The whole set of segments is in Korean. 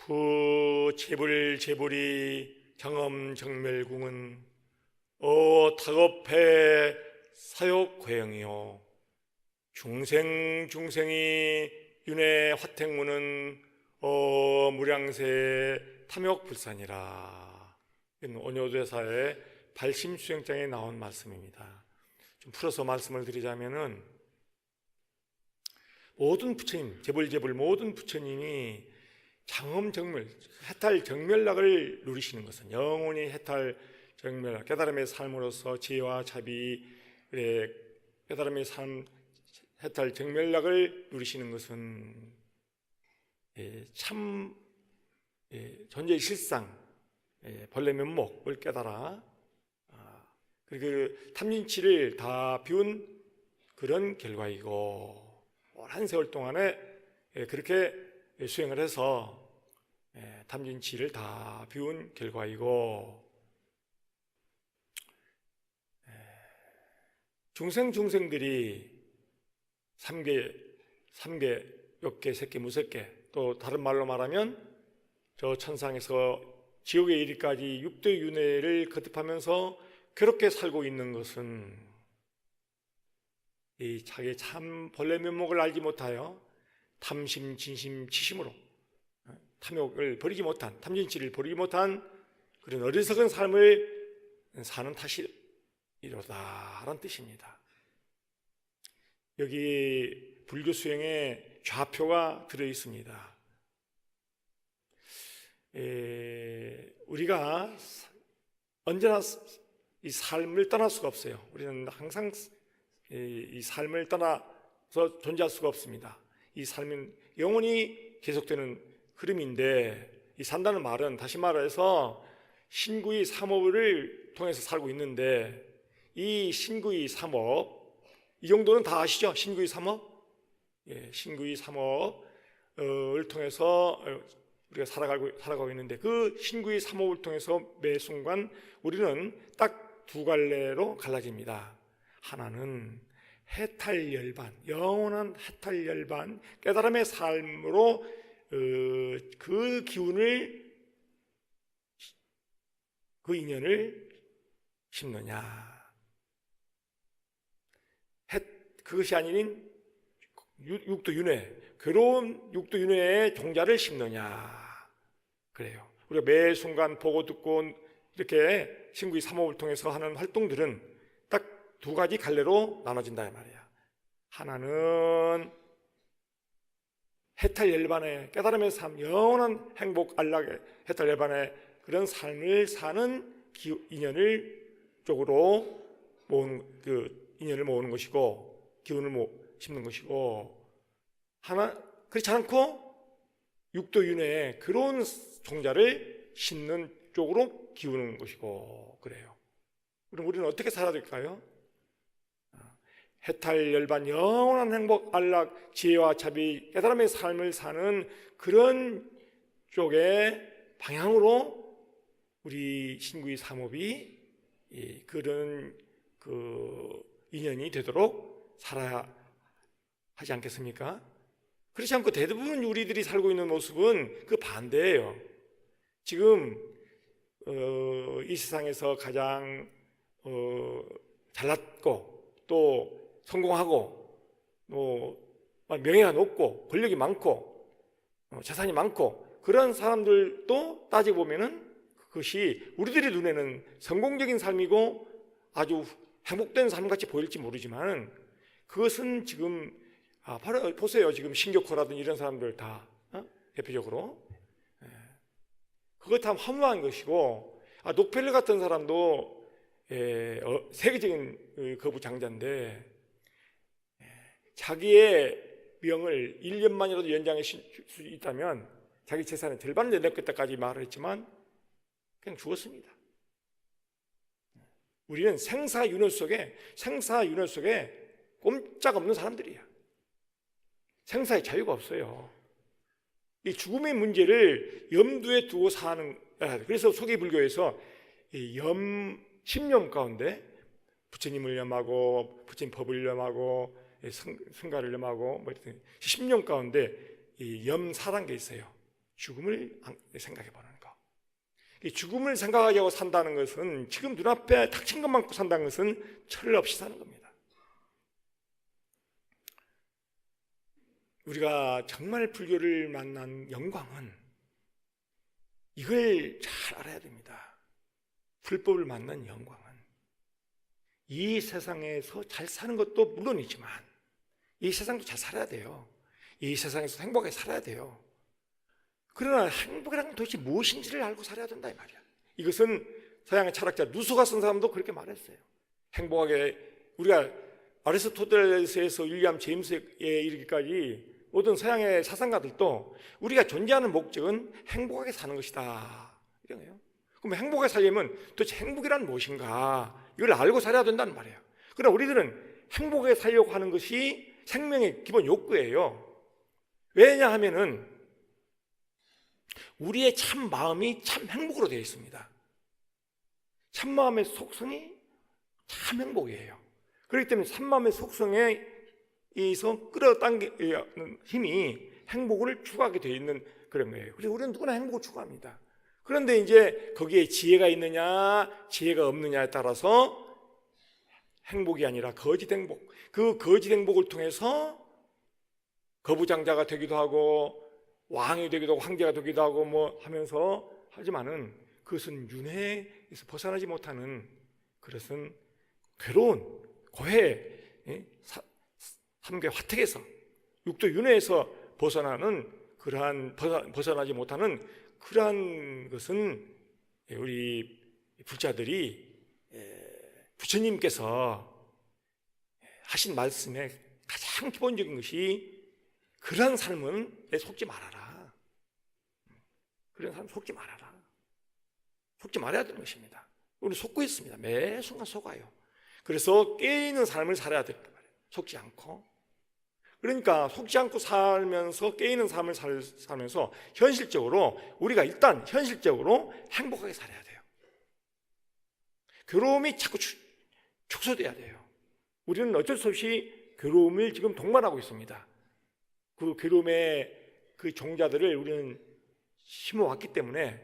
그 재불이 정엄정멸궁은 타겁해 사욕고행이요 중생이 윤회 화택문은 무량세 탐욕불산이라. 온효대사의 발심수행장에 나온 말씀입니다. 좀 풀어서 말씀을 드리자면은 모든 부처님, 재불 모든 부처님이 장엄정멸, 해탈정멸락을 누리시는 것은 영원히 해탈정멸락, 깨달음의 삶으로서 지혜와 자비의 깨달음의 삶, 해탈정멸락을 누리시는 것은 참 존재의 실상, 본래 면목을 깨달아 그리고 탐진치를 다 비운 그런 결과이고, 한 세월 동안에 그렇게 수행을 해서 탐진치를 다 비운 결과이고, 중생들이 삼계, 욕계, 색계, 무색계, 또 다른 말로 말하면 저 천상에서 지옥에 이르기까지 육도의 윤회를 거듭하면서 그렇게 살고 있는 것은 이 자기의 참 본래 면목을 알지 못하여 탐심, 진심, 치심으로 탐욕을 버리지 못한, 탐진치를 버리지 못한 그런 어리석은 삶을 사는 탓이로다라는 뜻입니다. 여기 불교 수행에 좌표가 들어 있습니다. 우리가 언제나 이 삶을 떠날 수가 없어요. 우리는 항상 이 삶을 떠나서 존재할 수가 없습니다. 이 삶은 영원히 계속되는 흐름인데, 이 산다는 말은 다시 말해서 신구의 삼업을 통해서 살고 있는데, 이 신구의 삼업, 이 정도는 다 아시죠? 신구의 삼업? 신구의 삼업을 통해서 우리가 살아가고 있는데, 그 신구의 삼업을 통해서 매 순간 우리는 딱 두 갈래로 갈라집니다. 하나는 해탈열반, 영원한 해탈열반, 깨달음의 삶으로 그 기운을, 그 인연을 심느냐, 그것이 아닌 육도윤회, 괴로운 육도윤회의 종자를 심느냐, 그래요. 우리가 매 순간 보고 듣고 이렇게 신구의 삼업을 통해서 하는 활동들은 딱 두 가지 갈래로 나눠진다 이 말이야. 하나는 해탈열반의 깨달음의 삶, 영원한 행복 안락의 해탈열반의 그런 삶을 사는 인연을 쪽으로 모으는, 그 인연을 모으는 것이고, 기운을 심는 것이고, 하나 그렇지 않고 육도윤회의 그런 종자를 심는 쪽으로 기우는 것이고, 그래요. 그럼 우리는 어떻게 살아야 될까요? 해탈열반, 영원한 행복, 안락, 지혜와 자비, 깨달음의 삶을 사는 그런 쪽의 방향으로 우리 신구의 삼업이 그런 그 인연이 되도록 살아야 하지 않겠습니까? 그렇지 않고 대부분 우리들이 살고 있는 모습은 그 반대예요. 지금 이 세상에서 가장 잘났고 또 성공하고 명예가 높고 권력이 많고 재산이 많고 그런 사람들도 따지고 보면은 그것이 우리들의 눈에는 성공적인 삶이고 아주 행복된 삶같이 보일지 모르지만, 그것은 지금 바로 보세요. 지금 신격호라든지 이런 사람들 다 대표적으로 그것 다 허무한 것이고, 록펠러 같은 사람도 세계적인 거부장자인데 자기의 명을 1년만이라도 연장할 수 있다면 자기 재산의 절반을 내놓겠다까지 말을 했지만 그냥 죽었습니다. 우리는 생사윤회 속에 꼼짝없는 사람들이야. 생사의 자유가 없어요. 이 죽음의 문제를 염두에 두고 사는, 그래서 소개불교에서 십념 가운데 부처님을 염하고 부처님 법을 염하고 승가를 염하고 십념 가운데 이 염사란 게 있어요. 죽음을 생각해 보는 거. 이 죽음을 생각하지 않고 산다는 것은 지금 눈앞에 닥친 것만 먹고 산다는 것은 철 없이 사는 겁니다. 우리가 정말 불교를 만난 영광은 이걸 잘 알아야 됩니다. 불법을 만난 영광은 이 세상에서 잘 사는 것도 물론이지만 이 세상도 잘 살아야 돼요. 이 세상에서 행복하게 살아야 돼요. 그러나 행복이란 도대체 무엇인지를 알고 살아야 된다 이 말이야. 이것은 서양의 철학자 루소가 쓴 사람도 그렇게 말했어요. 행복하게 우리가 아리스토텔레스에서 윌리엄 제임스에 이르기까지 모든 서양의 사상가들도 우리가 존재하는 목적은 행복하게 사는 것이다 이런 거예요. 그럼 행복하게 살려면 도대체 행복이란 무엇인가 이걸 알고 살아야 된다는 말이에요. 그러나 우리들은 행복하게 살려고 하는 것이 생명의 기본 욕구예요. 왜냐하면은 우리의 참 마음이 참 행복으로 되어 있습니다. 참 마음의 속성이 참 행복이에요. 그렇기 때문에 참 마음의 속성에 의해서 끌어당기는 힘이 행복을 추구하게 되어 있는 그런 거예요. 그래서 우리는 누구나 행복을 추구합니다. 그런데 이제 거기에 지혜가 있느냐 지혜가 없느냐에 따라서 행복이 아니라 거짓 행복, 그 거짓 행복을 통해서 거부장자가 되기도 하고 왕이 되기도 하고 황제가 되기도 하고 뭐 하면서 하지만은 그것은 윤회에서 벗어나지 못하는 그것은 괴로운 고해 삼계 화택에서 육도 윤회에서 벗어나는 그러한 벗어나지 못하는 그러한 것은 우리 불자들이 부처님께서 하신 말씀의 가장 기본적인 것이 그런 삶은 속지 말아라. 그런 삶 속지 말아라. 속지 말아야 되는 것입니다. 우리는 속고 있습니다. 매 순간 속아요. 그래서 깨있는 삶을 살아야 된단 말이에요. 속지 않고. 그러니까 속지 않고 살면서 깨있는 삶을 살면서 현실적으로 우리가 일단 현실적으로 행복하게 살아야 돼요. 괴로움이 자꾸 축소돼야 돼요. 우리는 어쩔 수 없이 괴로움을 지금 동반하고 있습니다. 그 괴로움의 그 종자들을 우리는 심어왔기 때문에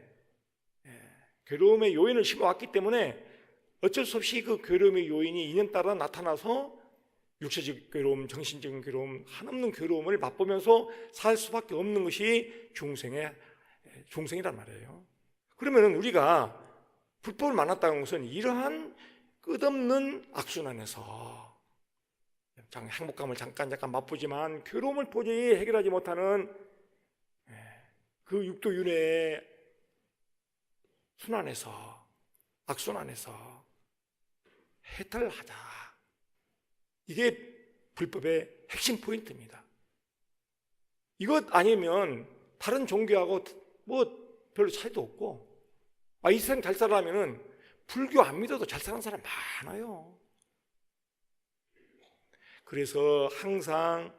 괴로움의 요인을 심어왔기 때문에 어쩔 수 없이 그 괴로움의 요인이 인연따라 나타나서 육체적 괴로움, 정신적인 괴로움, 한없는 괴로움을 맛보면서 살 수밖에 없는 것이 중생이란 말이에요. 그러면 우리가 불법을 만났다는 것은 이러한 끝없는 악순환에서 행복감을 잠깐 맛보지만 괴로움을 도저히 해결하지 못하는 그 육도윤회의 순환에서 악순환에서 해탈하자. 이게 불법의 핵심 포인트입니다. 이것 아니면 다른 종교하고 뭐 별로 차이도 없고 이 세상 잘 살아라면은 불교 안 믿어도 잘 사는 사람 많아요. 그래서 항상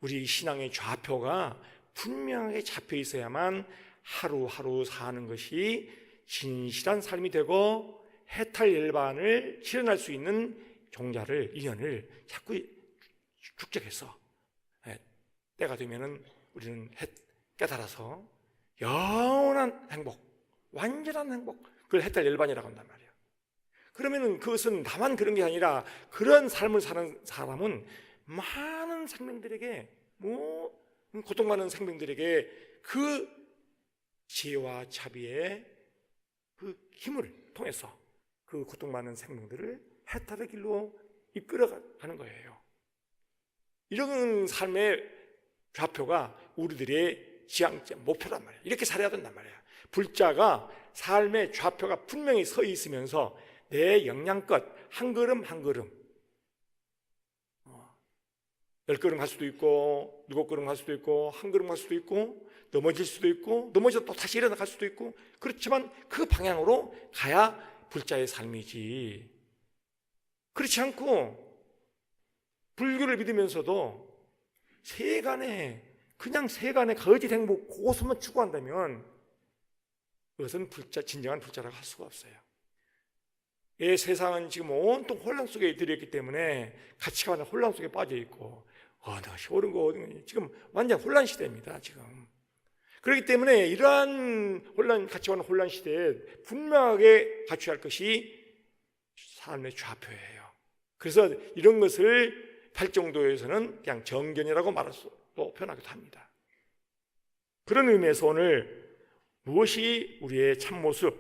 우리 신앙의 좌표가 분명하게 잡혀 있어야만 하루하루 사는 것이 진실한 삶이 되고 해탈열반을 실현할 수 있는 종자를, 인연을 자꾸 축적해서 때가 되면은 우리는 깨달아서 영원한 행복, 완전한 행복, 그걸 해탈열반이라고 한단 말이에요. 그러면은 그것은 나만 그런 게 아니라 그런 삶을 사는 사람은 많은 생명들에게 고통받는 생명들에게 그 지혜와 자비의 그 힘을 통해서 그 고통받는 생명들을 해탈의 길로 이끌어가는 거예요. 이런 삶의 좌표가 우리들의 지향점, 목표란 말이에요. 이렇게 살아야 된단 말이에요. 불자가 삶의 좌표가 분명히 서 있으면서 내 역량껏 한 걸음 한 걸음 10걸음 갈 수도 있고 7걸음 갈 수도 있고 한 걸음 갈 수도 있고 넘어질 수도 있고 넘어져서 또 다시 일어나 갈 수도 있고 그렇지만 그 방향으로 가야 불자의 삶이지. 그렇지 않고 불교를 믿으면서도 그냥 세간의 거짓 행복 그것만 추구한다면 그것은 진정한 불자라고 할 수가 없어요. 이 세상은 지금 온통 혼란 속에 들어있기 때문에 가치관의 혼란 속에 빠져 있고 어느 것이 옳은 거 어느 것이 지금 완전 혼란 시대입니다. 지금 그렇기 때문에 이러한 같이 가는 혼란 시대에 분명하게 갖춰야 할 것이 삶의 좌표예요. 그래서 이런 것을 팔정도에서는 그냥 정견이라고 말할 수도 표현하기도 합니다. 그런 의미에서 오늘 무엇이 우리의 참모습,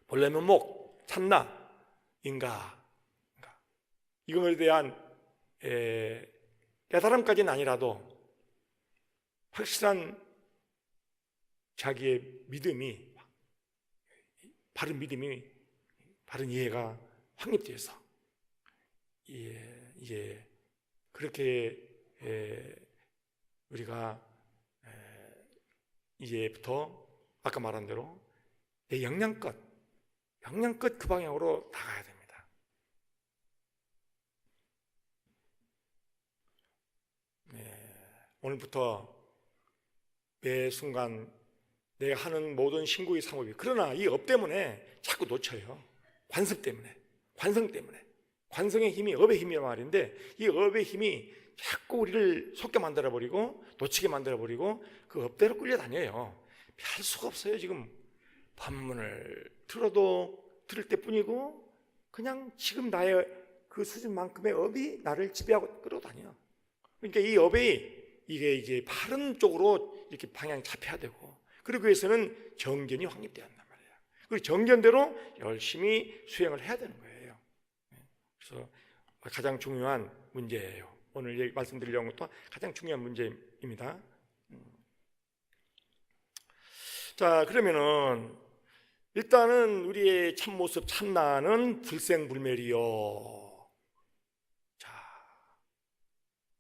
본래 면목, 참나인가, 이것에 대한 깨달음까지는 아니라도 확실한 자기의 믿음이, 바른 믿음이, 바른 이해가 확립되어서 이제 그렇게 우리가 이제부터 아까 말한 대로 내 역량껏 그 방향으로 나가야 됩니다. 오늘부터 매 순간 내가 하는 모든 신구의 상업이, 그러나 이 업 때문에 자꾸 놓쳐요. 관습 때문에, 관성 때문에. 관성의 힘이 업의 힘이란 말인데, 이 업의 힘이 자꾸 우리를 속게 만들어버리고 놓치게 만들어버리고 그 업대로 끌려다녀요. 별 수가 없어요. 지금 법문을 들어도 들을 때뿐이고 그냥 지금 나의 그 수준만큼의 업이 나를 지배하고 끌어다녀요. 그러니까 이 업이 이게 이제 바른 쪽으로 이렇게 방향이 잡혀야 되고, 그러기 위해서는 정견이 확립돼야 한단 말이에요. 그리고 정견대로 열심히 수행을 해야 되는 거예요. 그래서 가장 중요한 문제예요. 오늘 말씀드리려는 것도 가장 중요한 문제입니다. 자, 그러면은 일단은 우리의 참모습, 참나는 불생불멸이요. 자,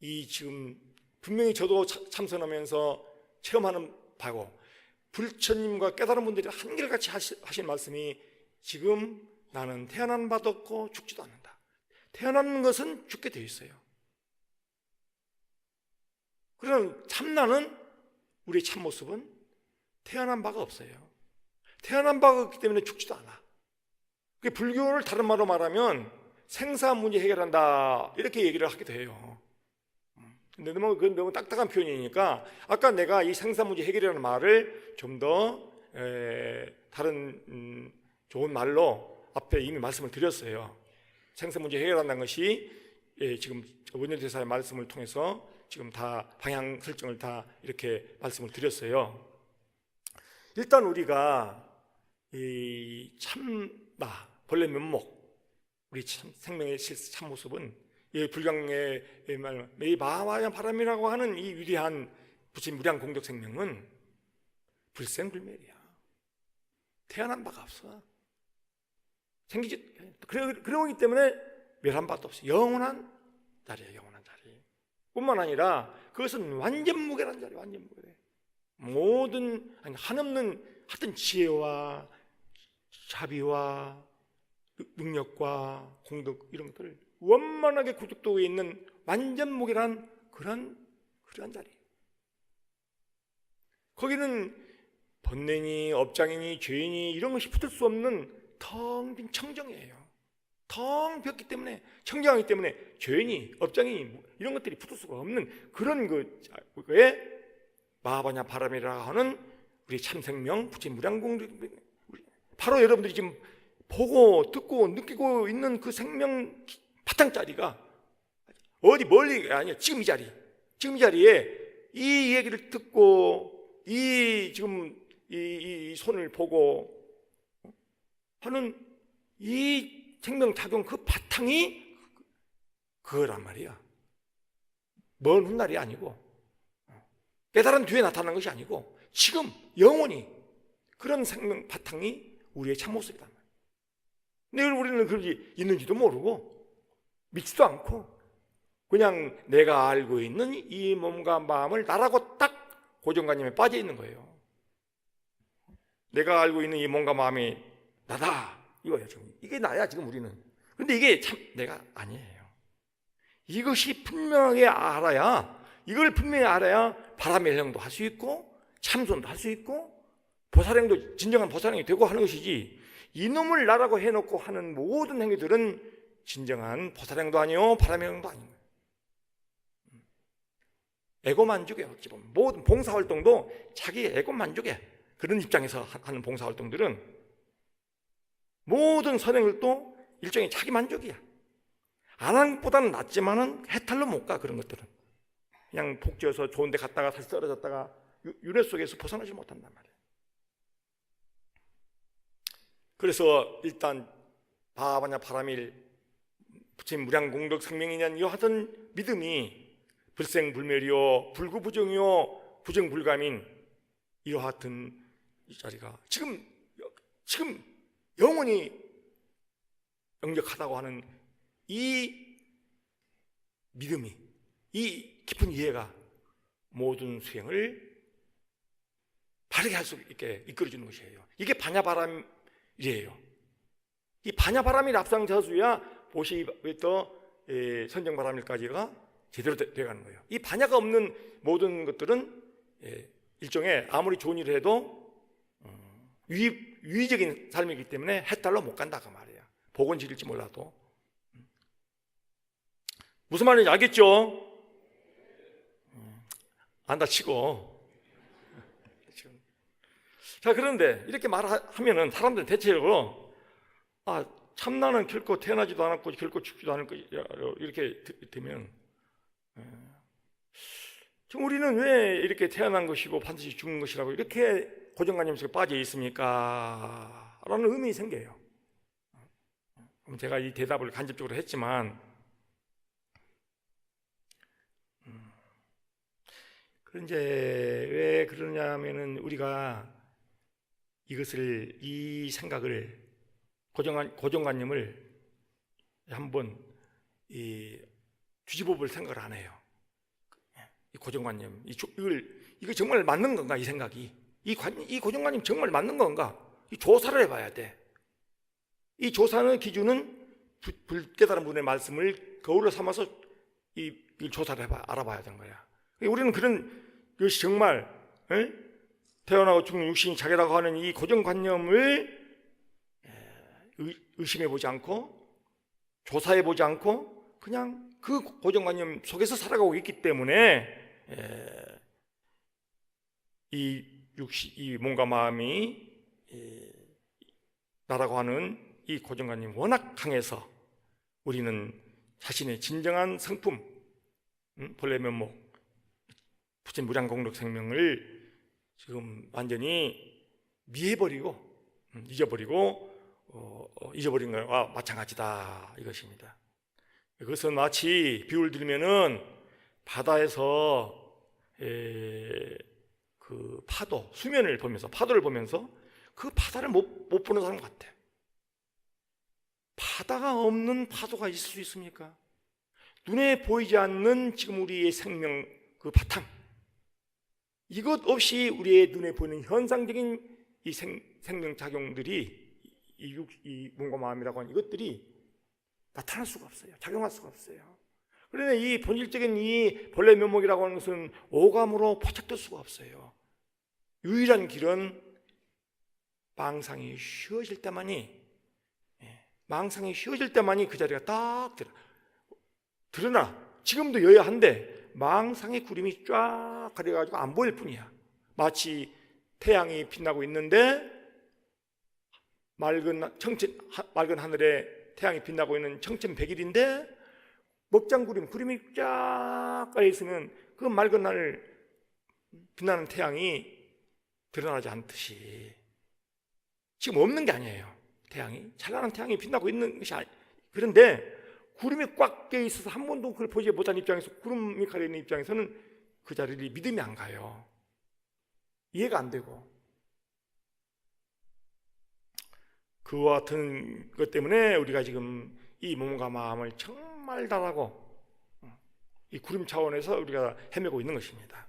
이 지금 분명히 저도 참선하면서 체험하는 바고, 불처님과 깨달은 분들이 한결같이 하신 말씀이, 지금 나는 태어난 바도 없고 죽지도 않는다. 태어나는 것은 죽게 되어 있어요. 그런 참나는, 우리의 참모습은 태어난 바가 없어요. 태어난 바가 없기 때문에 죽지도 않아. 불교를 다른 말로 말하면 생사 문제 해결한다, 이렇게 얘기를 하기도 해요. 근데 그건 너무 딱딱한 표현이니까 아까 내가 이 생사 문제 해결이라는 말을 좀 더 다른 좋은 말로 앞에 이미 말씀을 드렸어요. 생사 문제 해결한다는 것이 지금 원효대사의 말씀을 통해서 지금 다 방향 설정을 다 이렇게 말씀을 드렸어요. 일단 우리가 이 참나, 본래 면목, 우리 생명의 참모습은 이 불경의 말, 이 마하와야 바람이라고 하는 이 위대한 부처님 무량 공덕 생명은 불생불멸이야. 태어난 바가 없어. 생기지. 그러기 때문에 멸한 바도 없어. 영원한 자리야, 영원한 자리. 뿐만 아니라 그것은 완전무계란 자리, 완전무계. 모든 한없는 하여튼 지혜와 자비와 능력과 공덕, 이런 것들을 원만하게 구축도에 있는 완전무계란 그러한 자리. 거기는 번뇌니 업장이니 죄인이 이런 것이 붙을 수 없는 텅 빈 청정이에요. 텅 비었기 때문에, 청정하기 때문에 죄인이 업장이니 이런 것들이 붙을 수가 없는 그런 그에 마하바냐 바람이라 하는 우리 참생명 부처님 무량공덕, 바로 여러분들이 지금 보고 듣고 느끼고 있는 그 생명 바탕자리가 어디 멀리 아니야. 지금 이 자리에 이 얘기를 듣고 이 지금 이 손을 보고 하는 이 생명 작용 그 바탕이 그거란 말이야. 먼 훗날이 아니고 깨달은 뒤에 나타난 것이 아니고 지금 영원히 그런 생명 바탕이 우리의 참모습이란 말이야. 근데 우리는 그게 있는지도 모르고 믿지도 않고 그냥 내가 알고 있는 이 몸과 마음을 나라고 딱 고정관념에 빠져 있는 거예요. 내가 알고 있는 이 몸과 마음이 나다, 이거예요. 지금 이게 나야, 지금 우리는. 근데 이게 참 내가 아니에요. 이것이 분명하게 알아야, 이걸 분명히 알아야 바람의 행동도 할 수 있고 참선도 할 수 있고 보살행도 진정한 보살행이 되고 하는 것이지, 이놈을 나라고 해놓고 하는 모든 행위들은 진정한 보살행도 아니요 바람의 행동도 아닌 거예요. 에고 만족이에요. 어찌 보면 모든 봉사활동도 자기 에고 만족에 그런 입장에서 하는 봉사활동들은 모든 선행들도 일종의 자기 만족이야. 안 하는 것보다는 낫지만은 해탈로 못 가. 그런 것들은 그냥 복지어서 좋은 데 갔다가 다시 떨어졌다가 윤회 속에서 벗어나지 못한단 말이에요. 그래서 일단 바바냐 바라밀 부처님 무량공덕 생명이냐 이하던 믿음이 불생불멸이요 불구부정이요 부정불감인 이러하던 이 자리가 지금 영원히 영력하다고 하는 이 믿음이, 이 깊은 이해가 모든 수행을 바르게 할 수 있게 이끌어주는 것이에요. 이게 반야바람이에요. 이 반야바람이 앞상자수야 보시부터 선정바람일까지가 제대로 돼가는 거예요. 이 반야가 없는 모든 것들은 일종의 아무리 좋은 일을 해도 유의적인 삶이기 때문에 해탈로 못 간다 그 말이에요. 복은 지릴지 몰라도. 무슨 말인지 알겠죠? 안다 치고. 자, 그런데 이렇게 말하면은 사람들은 대체적으로 참나는 결코 태어나지도 않았고 결코 죽지도 않을 거야 이렇게 되면 지금 우리는 왜 이렇게 태어난 것이고 반드시 죽는 것이라고 이렇게 고정관념 속에 빠져 있습니까? 라는 의문이 생겨요. 그럼 제가 이 대답을 간접적으로 했지만 그런데 왜 그러냐면은 우리가 이것을 이 생각을 고정관념을 한번 뒤집어 볼 생각을 안 해요. 이 고정관념 이거 정말 맞는 건가 이 생각이 이 고정관념 정말 맞는 건가 이 조사를 해봐야 돼. 이 조사의 기준은 불깨달은 분의 말씀을 거울로 삼아서 이 조사를 알아봐야 되는 거야. 우리는 그런 것이 정말 태어나고 죽는 육신이 자기라고 하는 이 고정관념을 의심해보지 않고 조사해보지 않고 그냥 그 고정관념 속에서 살아가고 있기 때문에 이 몸과 마음이 나라고 하는 이 고정관념이 워낙 강해서 우리는 자신의 진정한 성품 본래 면목 부처님 무량공덕 생명을 지금 완전히 미해버리고 잊어버린 것과 마찬가지다 이것입니다. 그것은 마치 비유를 들면은 바다에서 그 파도 수면을 보면서 파도를 보면서 그 바다를 못 보는 사람 같아. 바다가 없는 파도가 있을 수 있습니까? 눈에 보이지 않는 지금 우리의 생명 그 바탕 이것 없이 우리의 눈에 보이는 현상적인 이 생명작용들이 이 몸과 마음이라고 하는 이것들이 나타날 수가 없어요. 작용할 수가 없어요. 그런데 이 본질적인 이 본래 면목이라고 하는 것은 오감으로 포착될 수가 없어요. 유일한 길은 망상이 쉬어질 때만이 그 자리가 딱 드러나. 지금도 여야한데 망상의 구름이 쫙 가려가지고 안 보일 뿐이야. 마치 태양이 빛나고 있는데 맑은 하늘에 태양이 빛나고 있는 청천백일인데 먹장구름이 쫙 깔려 있으면 그 맑은 하늘 빛나는 태양이 드러나지 않듯이 지금 없는 게 아니에요. 태양이 찬란한 태양이 빛나고 있는 것이 그런데 구름이 꽉 껴 있어서 한 번도 그걸 보지 못한 입장에서 구름이 가려 있는 입장에서는 그 자리를 믿음이 안 가요. 이해가 안 되고 그와 같은 것 때문에 우리가 지금 이 몸과 마음을 정말 달하고 이 구름 차원에서 우리가 헤매고 있는 것입니다.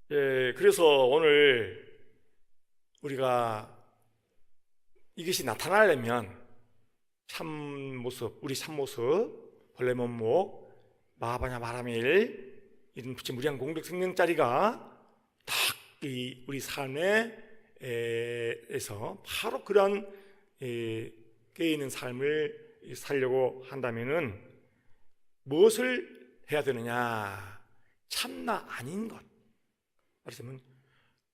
그래서 오늘 우리가 이것이 나타나려면 우리 참모습, 본래 면목, 마하바냐 마라밀 이런 부처 무량공덕 생명자리가 딱 우리 삶에 에서 바로 그런 깨어있는 삶을 살려고 한다면은 무엇을 해야 되느냐? 참나 아닌 것. 말하자면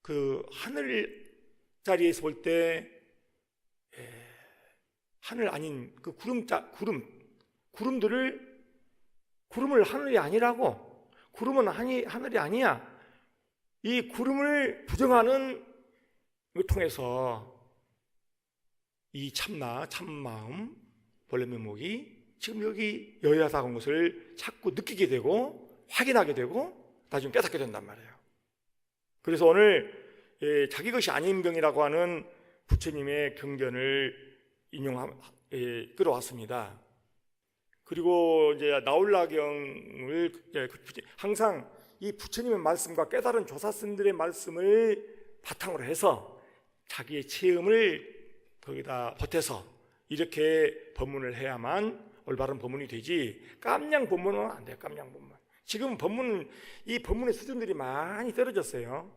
그 하늘 자리에서 볼 때 하늘 아닌 그 구름을 하늘이 아니라고, 구름은 하늘이 아니야. 이 구름을 부정하는 걸 통해서 이 참마음, 본래 면목이 지금 여기 여야사건 것을 자꾸 느끼게 되고 확인하게 되고 나중에 깨닫게 된단 말이에요. 그래서 오늘 자기 것이 아닌 병이라고 하는 부처님의 경전을 끌어왔습니다. 그리고 이제 나홀라경을 항상 이 부처님의 말씀과 깨달은 조사스님들의 말씀을 바탕으로 해서 자기의 체험을 거기다 보태서 이렇게 법문을 해야만 올바른 법문이 되지, 깜냥 법문은 안 돼요. 깜냥 법문. 지금 이 법문의 수준들이 많이 떨어졌어요.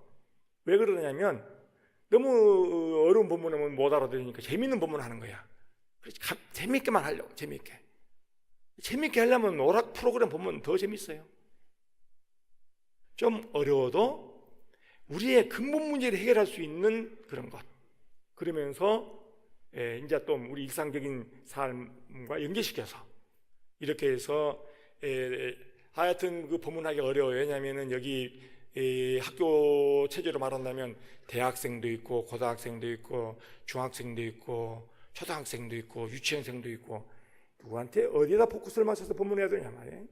왜 그러냐면 너무 어려운 법문은 못 알아들으니까 재밌는 법문을 하는 거야. 재밌게만 하려고. 재밌게 하려면 오락 프로그램 보면 더 재밌어요. 좀 어려워도 우리의 근본 문제를 해결할 수 있는 그런 것. 그러면서 이제 또 우리 일상적인 삶과 연계시켜서 이렇게 해서 하여튼 그 법문하기 어려워요. 왜냐하면은 여기 학교 체제로 말한다면 대학생도 있고 고등학생도 있고 중학생도 있고 초등학생도 있고 유치원생도 있고 누구한테 어디에다 포커스를 맞춰서 법문해야 되냐 말이에요.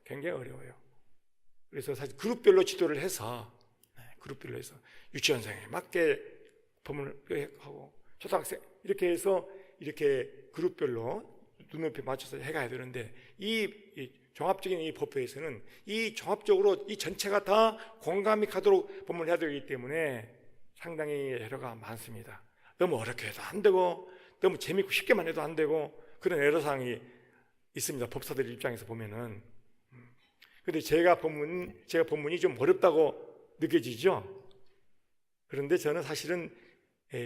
굉장히 어려워요. 그래서 사실 그룹별로 지도를 해서 유치원생에 맞게 법문을 하고 초등학생 이렇게 해서 이렇게 그룹별로 눈높이 맞춰서 해가야 되는데 이 종합적인 이 법회에서는 이 종합적으로 이 전체가 다 공감이 가도록 법문을 해야 되기 때문에 상당히 애로가 많습니다. 너무 어렵게 해도 안 되고 너무 재밌고 쉽게만 해도 안 되고 그런 애로사항이 있습니다. 법사들 입장에서 보면은. 근데 제가 법문이 좀 어렵다고 느껴지죠? 그런데 저는 사실은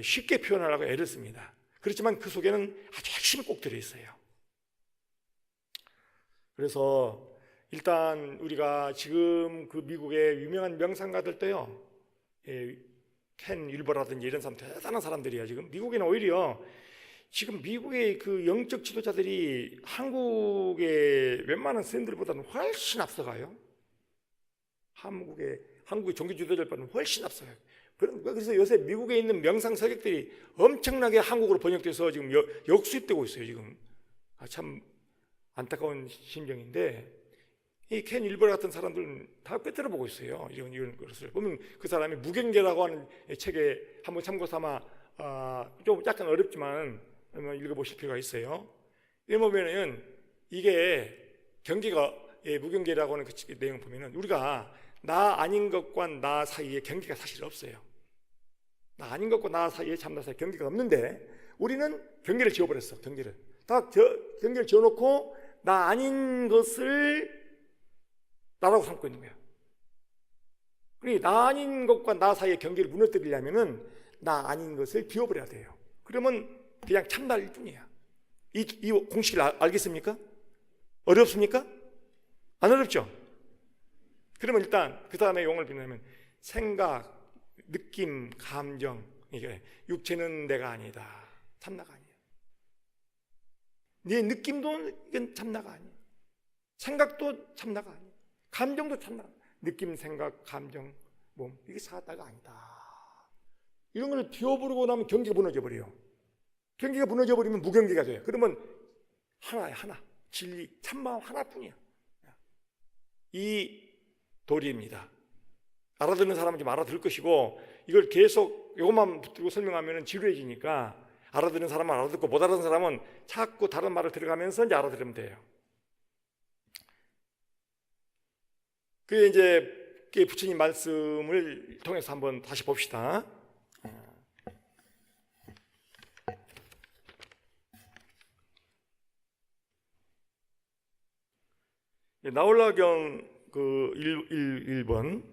쉽게 표현하려고 애를 씁니다. 그렇지만 그 속에는 아주 핵심이 꼭 들어있어요. 그래서 일단 우리가 지금 그 미국의 유명한 명상가들도요, 켄 윌버라든지 이런 사람 대단한 사람들이에요. 지금 미국에는 오히려 지금 미국의 그 영적 지도자들이 한국의 웬만한 스님들보다는 훨씬 앞서가요. 한국의 종교 지도자들보다는 훨씬 앞서가요. 그래서 요새 미국에 있는 명상 서적들이 엄청나게 한국어로 번역돼서 지금 역수입되고 있어요. 지금 참 안타까운 심정인데 이 켄 윌버 같은 사람들은 다 꿰뚫어 보고 있어요. 이런 것을 보면 그 사람이 무경계라고 하는 책에 한번 참고 삼아 좀 약간 어렵지만 읽어보실 필요가 있어요. 이 보면은 이게 경계가 무경계라고 하는 그 내용 보면은 우리가 나 아닌 것과 나 사이에 경계가 사실 없어요. 나 아닌 것과 나 사이에 참나 사이에 경계가 없는데 우리는 경계를 지어버렸어. 경계를 지어놓고 나 아닌 것을 나라고 삼고 있는 거야. 그러니까 나 아닌 것과 나 사이의 경계를 무너뜨리려면은 나 아닌 것을 비워버려야 돼요. 그러면 그냥 참나일 뿐이야. 이 공식을 알겠습니까? 어렵습니까? 안 어렵죠? 그러면 일단 그 다음에 용어를 빌려면 생각, 느낌, 감정, 이게 육체는 내가 아니다. 참나가 아니야. 네 느낌도 이건 참나가 아니야. 생각도 참나가 아니야. 감정도 참나가 아니야. 느낌, 생각, 감정, 몸 이게 사다가 아니다. 이런 걸 비워버리고 나면 경계가 무너져 버려요. 경계가 무너져 버리면 무경계가 돼요. 그러면 하나야, 하나. 진리, 참마음 하나뿐이야. 이 도리입니다. 알아듣는 사람은 좀 알아들 것이고 이걸 계속 이것만 붙들고 설명하면 지루해지니까 알아듣는 사람은 알아듣고 못 알아듣는 사람은 자꾸 다른 말을 들어가면서 이제 알아들으면 돼요. 그게 이제 부처님 말씀을 통해서 한번 다시 봅시다. 나홀라경 그 1번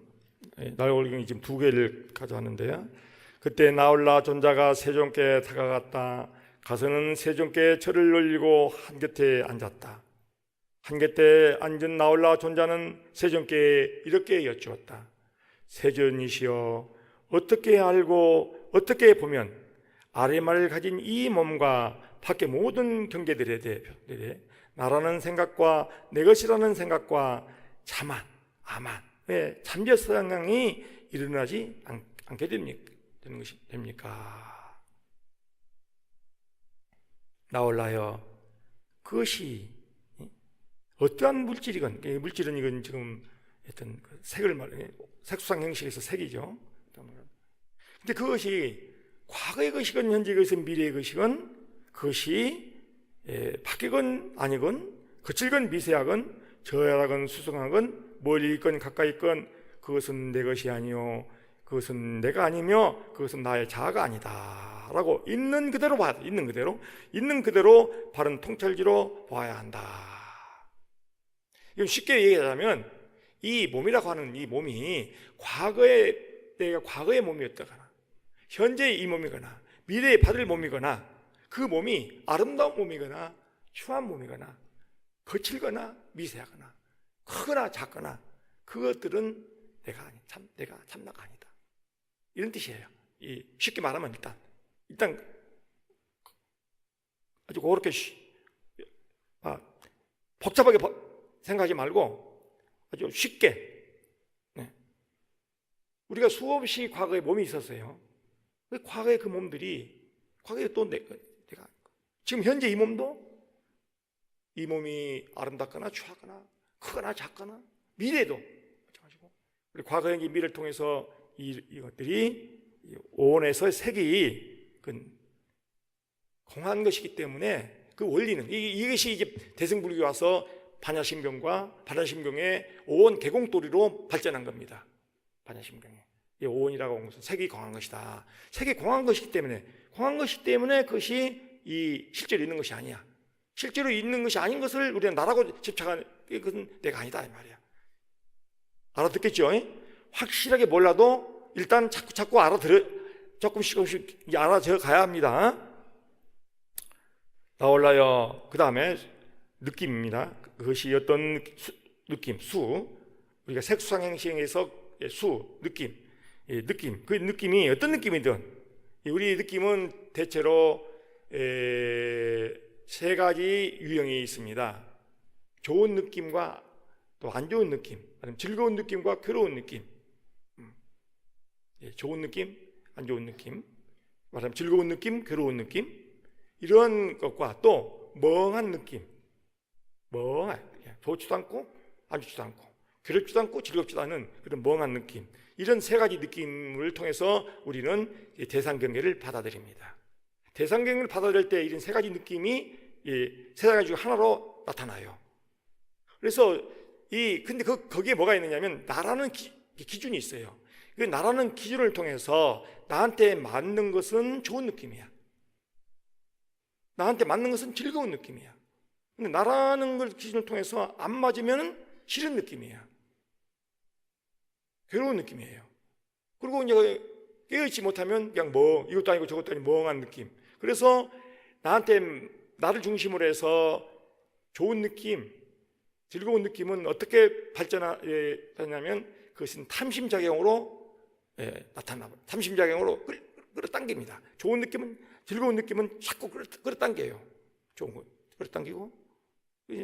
나홀라경이 지금 두 개를 가져왔는데요. 그때 나홀라 존자가 세존께 다가갔다. 가서는 세존께 절을 올리고 한곁에 앉았다. 한곁에 앉은 나홀라 존자는 세존께 이렇게 여쭈었다. 세존이시여, 어떻게 알고 어떻게 보면 아래말을 가진 이 몸과 밖의 모든 경계들에 대해 나라는 생각과 내 것이라는 생각과 자만, 아만, 잠재성향이 일어나지 않게 되는 것이 됩니까? 나홀라여, 그것이 어떠한 물질이건, 물질은 이건 지금 어떤 색을 말해, 색수상 형식에서 색이죠. 근데 그것이 과거의 것이건 현재의 것이건 미래의 것이건 그것이 바뀌건 아니건 거칠건 미세하건 저열하건 수승하건 멀리 있건 가까이 있건 그것은 내 것이 아니요 그것은 내가 아니며 그것은 나의 자아가 아니다 라고 있는 그대로 봐야 돼. 있는 그대로 바른 통찰지로 봐야 한다. 이건 쉽게 얘기하자면 이 몸이라고 하는 이 몸이 내가 과거의 몸이었다거나 현재의 이 몸이거나 미래에 받을 몸이거나 그 몸이 아름다운 몸이거나 추한 몸이거나 거칠거나 미세하거나 크거나 작거나 그것들은 내가 참나가 아니다. 이런 뜻이에요. 쉽게 말하면 일단 아주 그렇게 복잡하게 생각하지 말고 아주 쉽게 우리가 수없이 과거에 몸이 있었어요. 과거의 그 몸들이 과거에 또 내가 지금 현재 이 몸이 아름답거나 추하거나 크거나 작거나 미래도 마찬가지고 우리 과거의 미래를 통해서 이것들이 오온에서 색이 공한 것이기 때문에 그 원리는 이것이 이제 대승불교 와서 반야심경의 오온 개공도리로 발전한 겁니다. 반야심경에 오온이라고 하는 것은 색이 공한 것이다. 색이 공한 것이기 때문에 그것이 실제로 있는 것이 아니야. 실제로 있는 것이 아닌 것을 우리는 나라고 집착하는 그것은 내가 아니다 이 말이야. 알아듣겠죠? 확실하게 몰라도 일단 자꾸 조금씩 알아져 가야 합니다. 나홀라여, 그 다음에 느낌입니다. 그것이 어떤 느낌, 우리가 색수상행시에서 느낌, 그 느낌이 어떤 느낌이든 우리 느낌은 대체로 세 가지 유형이 있습니다. 좋은 느낌과 또 안 좋은 느낌, 아니면 즐거운 느낌과 괴로운 느낌. 좋은 느낌, 안 좋은 느낌, 말하면 즐거운 느낌, 괴로운 느낌, 이런 것과 또 멍한 느낌, 좋지도 않고 안 좋지도 않고 괴롭지도 않고 즐겁지도 않은 그런 멍한 느낌, 이런 세 가지 느낌을 통해서 우리는 대상경계를 받아들입니다. 대상경계를 받아들일 때 이런 세 가지 느낌이 세 가지 중 하나로 나타나요. 그래서 근데 거기에 뭐가 있느냐면 나라는 기준이 있어요. 그 나라는 기준을 통해서 나한테 맞는 것은 좋은 느낌이야. 나한테 맞는 것은 즐거운 느낌이야. 근데 나라는 걸 기준을 통해서 안 맞으면 싫은 느낌이야. 괴로운 느낌이에요. 그리고 이제 깨어있지 못하면 그냥 이것도 아니고 저것도 아니고 멍한 느낌. 그래서 나를 중심으로 해서 좋은 느낌, 즐거운 느낌은 어떻게 발전하냐면 그것은 탐심작용으로 나타나고 탐심작용으로 끌어당깁니다. 좋은 느낌은, 즐거운 느낌은 자꾸 끌어당겨요. 좋은 거 끌어당기고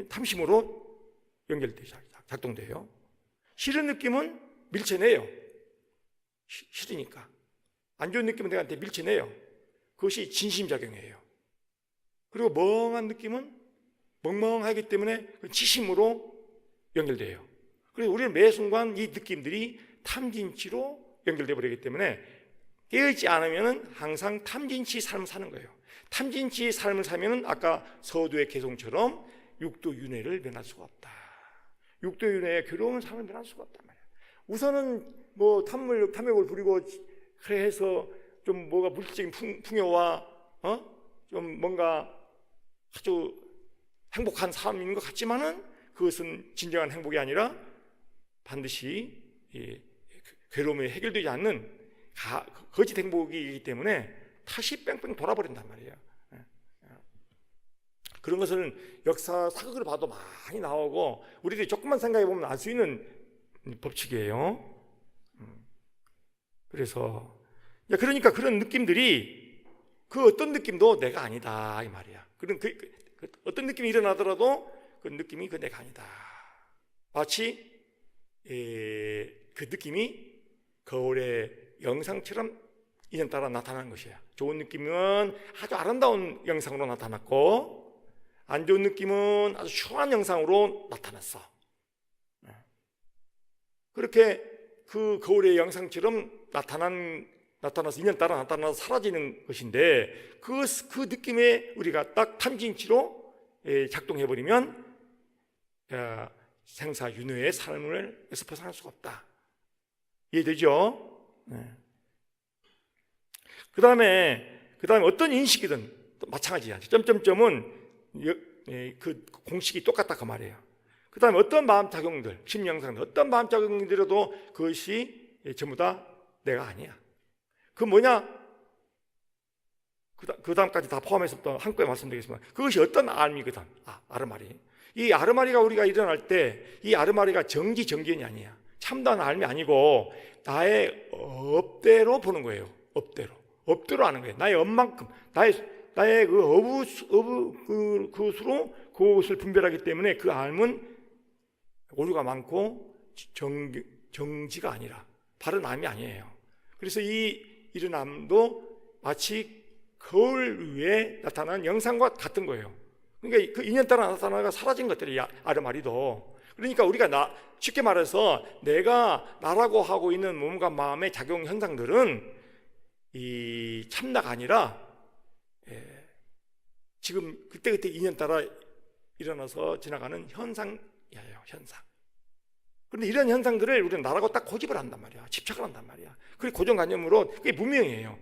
탐심으로 연결돼서 작동돼요. 싫은 느낌은 밀쳐내요. 싫으니까. 안 좋은 느낌은 내한테 밀쳐내요. 그것이 진심작용이에요. 그리고 멍한 느낌은 멍멍하기 때문에 치심으로 연결돼요. 그래서 우리는 매 순간 이 느낌들이 탐진치로 연결돼 버리기 때문에 깨어있지 않으면 항상 탐진치 삶을 사는 거예요. 탐진치 삶을 살면 아까 서두의 개송처럼 육도윤회를 면할 수가 없다. 육도윤회의 괴로운 삶을 면할 수가 없단 말이에요. 우선은 탐욕을 부리고 그래 해서 좀 뭐가 물질적인 풍요와 좀 뭔가 아주 행복한 삶인 것 같지만은 그것은 진정한 행복이 아니라 반드시 괴로움이 해결되지 않는 거짓 행복이기 때문에 다시 뺑뺑 돌아버린단 말이에요. 그런 것은 역사 사극을 봐도 많이 나오고 우리들이 조금만 생각해 보면 알 수 있는 법칙이에요. 그러니까 그런 느낌들이 그 어떤 느낌도 내가 아니다 이 말이야. 그런 어떤 느낌이 일어나더라도 그 느낌이 내가 아니다. 마치 그 느낌이 거울의 영상처럼 인연 따라 나타나는 것이에요. 좋은 느낌은 아주 아름다운 영상으로 나타났고 안 좋은 느낌은 아주 추한 영상으로 나타났어. 그렇게 그 거울의 영상처럼 나타나서 인연 따라 나타나서 사라지는 것인데 그 느낌에 우리가 딱 탐진치로 작동해버리면 생사윤회의 삶에서 벗어날 수가 없다. 이해되죠? 그 다음에 어떤 인식이든 마찬가지야. 점점점은 그 공식이 똑같다 그 말이에요. 그 다음에 어떤 마음작용들, 심리영상들, 어떤 마음작용들이라도 그것이 전부 다 내가 아니야. 그 뭐냐? 그 다음까지 다 포함해서 또 한꺼번에 말씀드리겠습니다. 그것이 어떤 알미거든. 아르마리. 이 아르마리가 우리가 일어날 때 이 아르마리가 정기연이 아니야. 참다운 알미 아니고 나의 업대로 보는 거예요. 업대로 하는 거예요. 나의 업만큼, 나의 그것으로 그것을 분별하기 때문에 그 알은 오류가 많고 정지가 아니라 바른 암이 아니에요. 그래서 이 일어남도 마치 거울 위에 나타난 영상과 같은 거예요. 그러니까 그 인연 따라 나타나가 사라진 것들이 아르마리도. 그러니까 우리가 쉽게 말해서 내가 나라고 하고 있는 몸과 마음의 작용 현상들은 이 참나가 아니라 지금 그때그때 인연 따라 일어나서 지나가는 현상이에요. 현상. 그런데 이런 현상들을 우리는 나라고 딱 고집을 한단 말이야. 집착을 한단 말이야. 그게 고정관념으로 그게 무명이에요.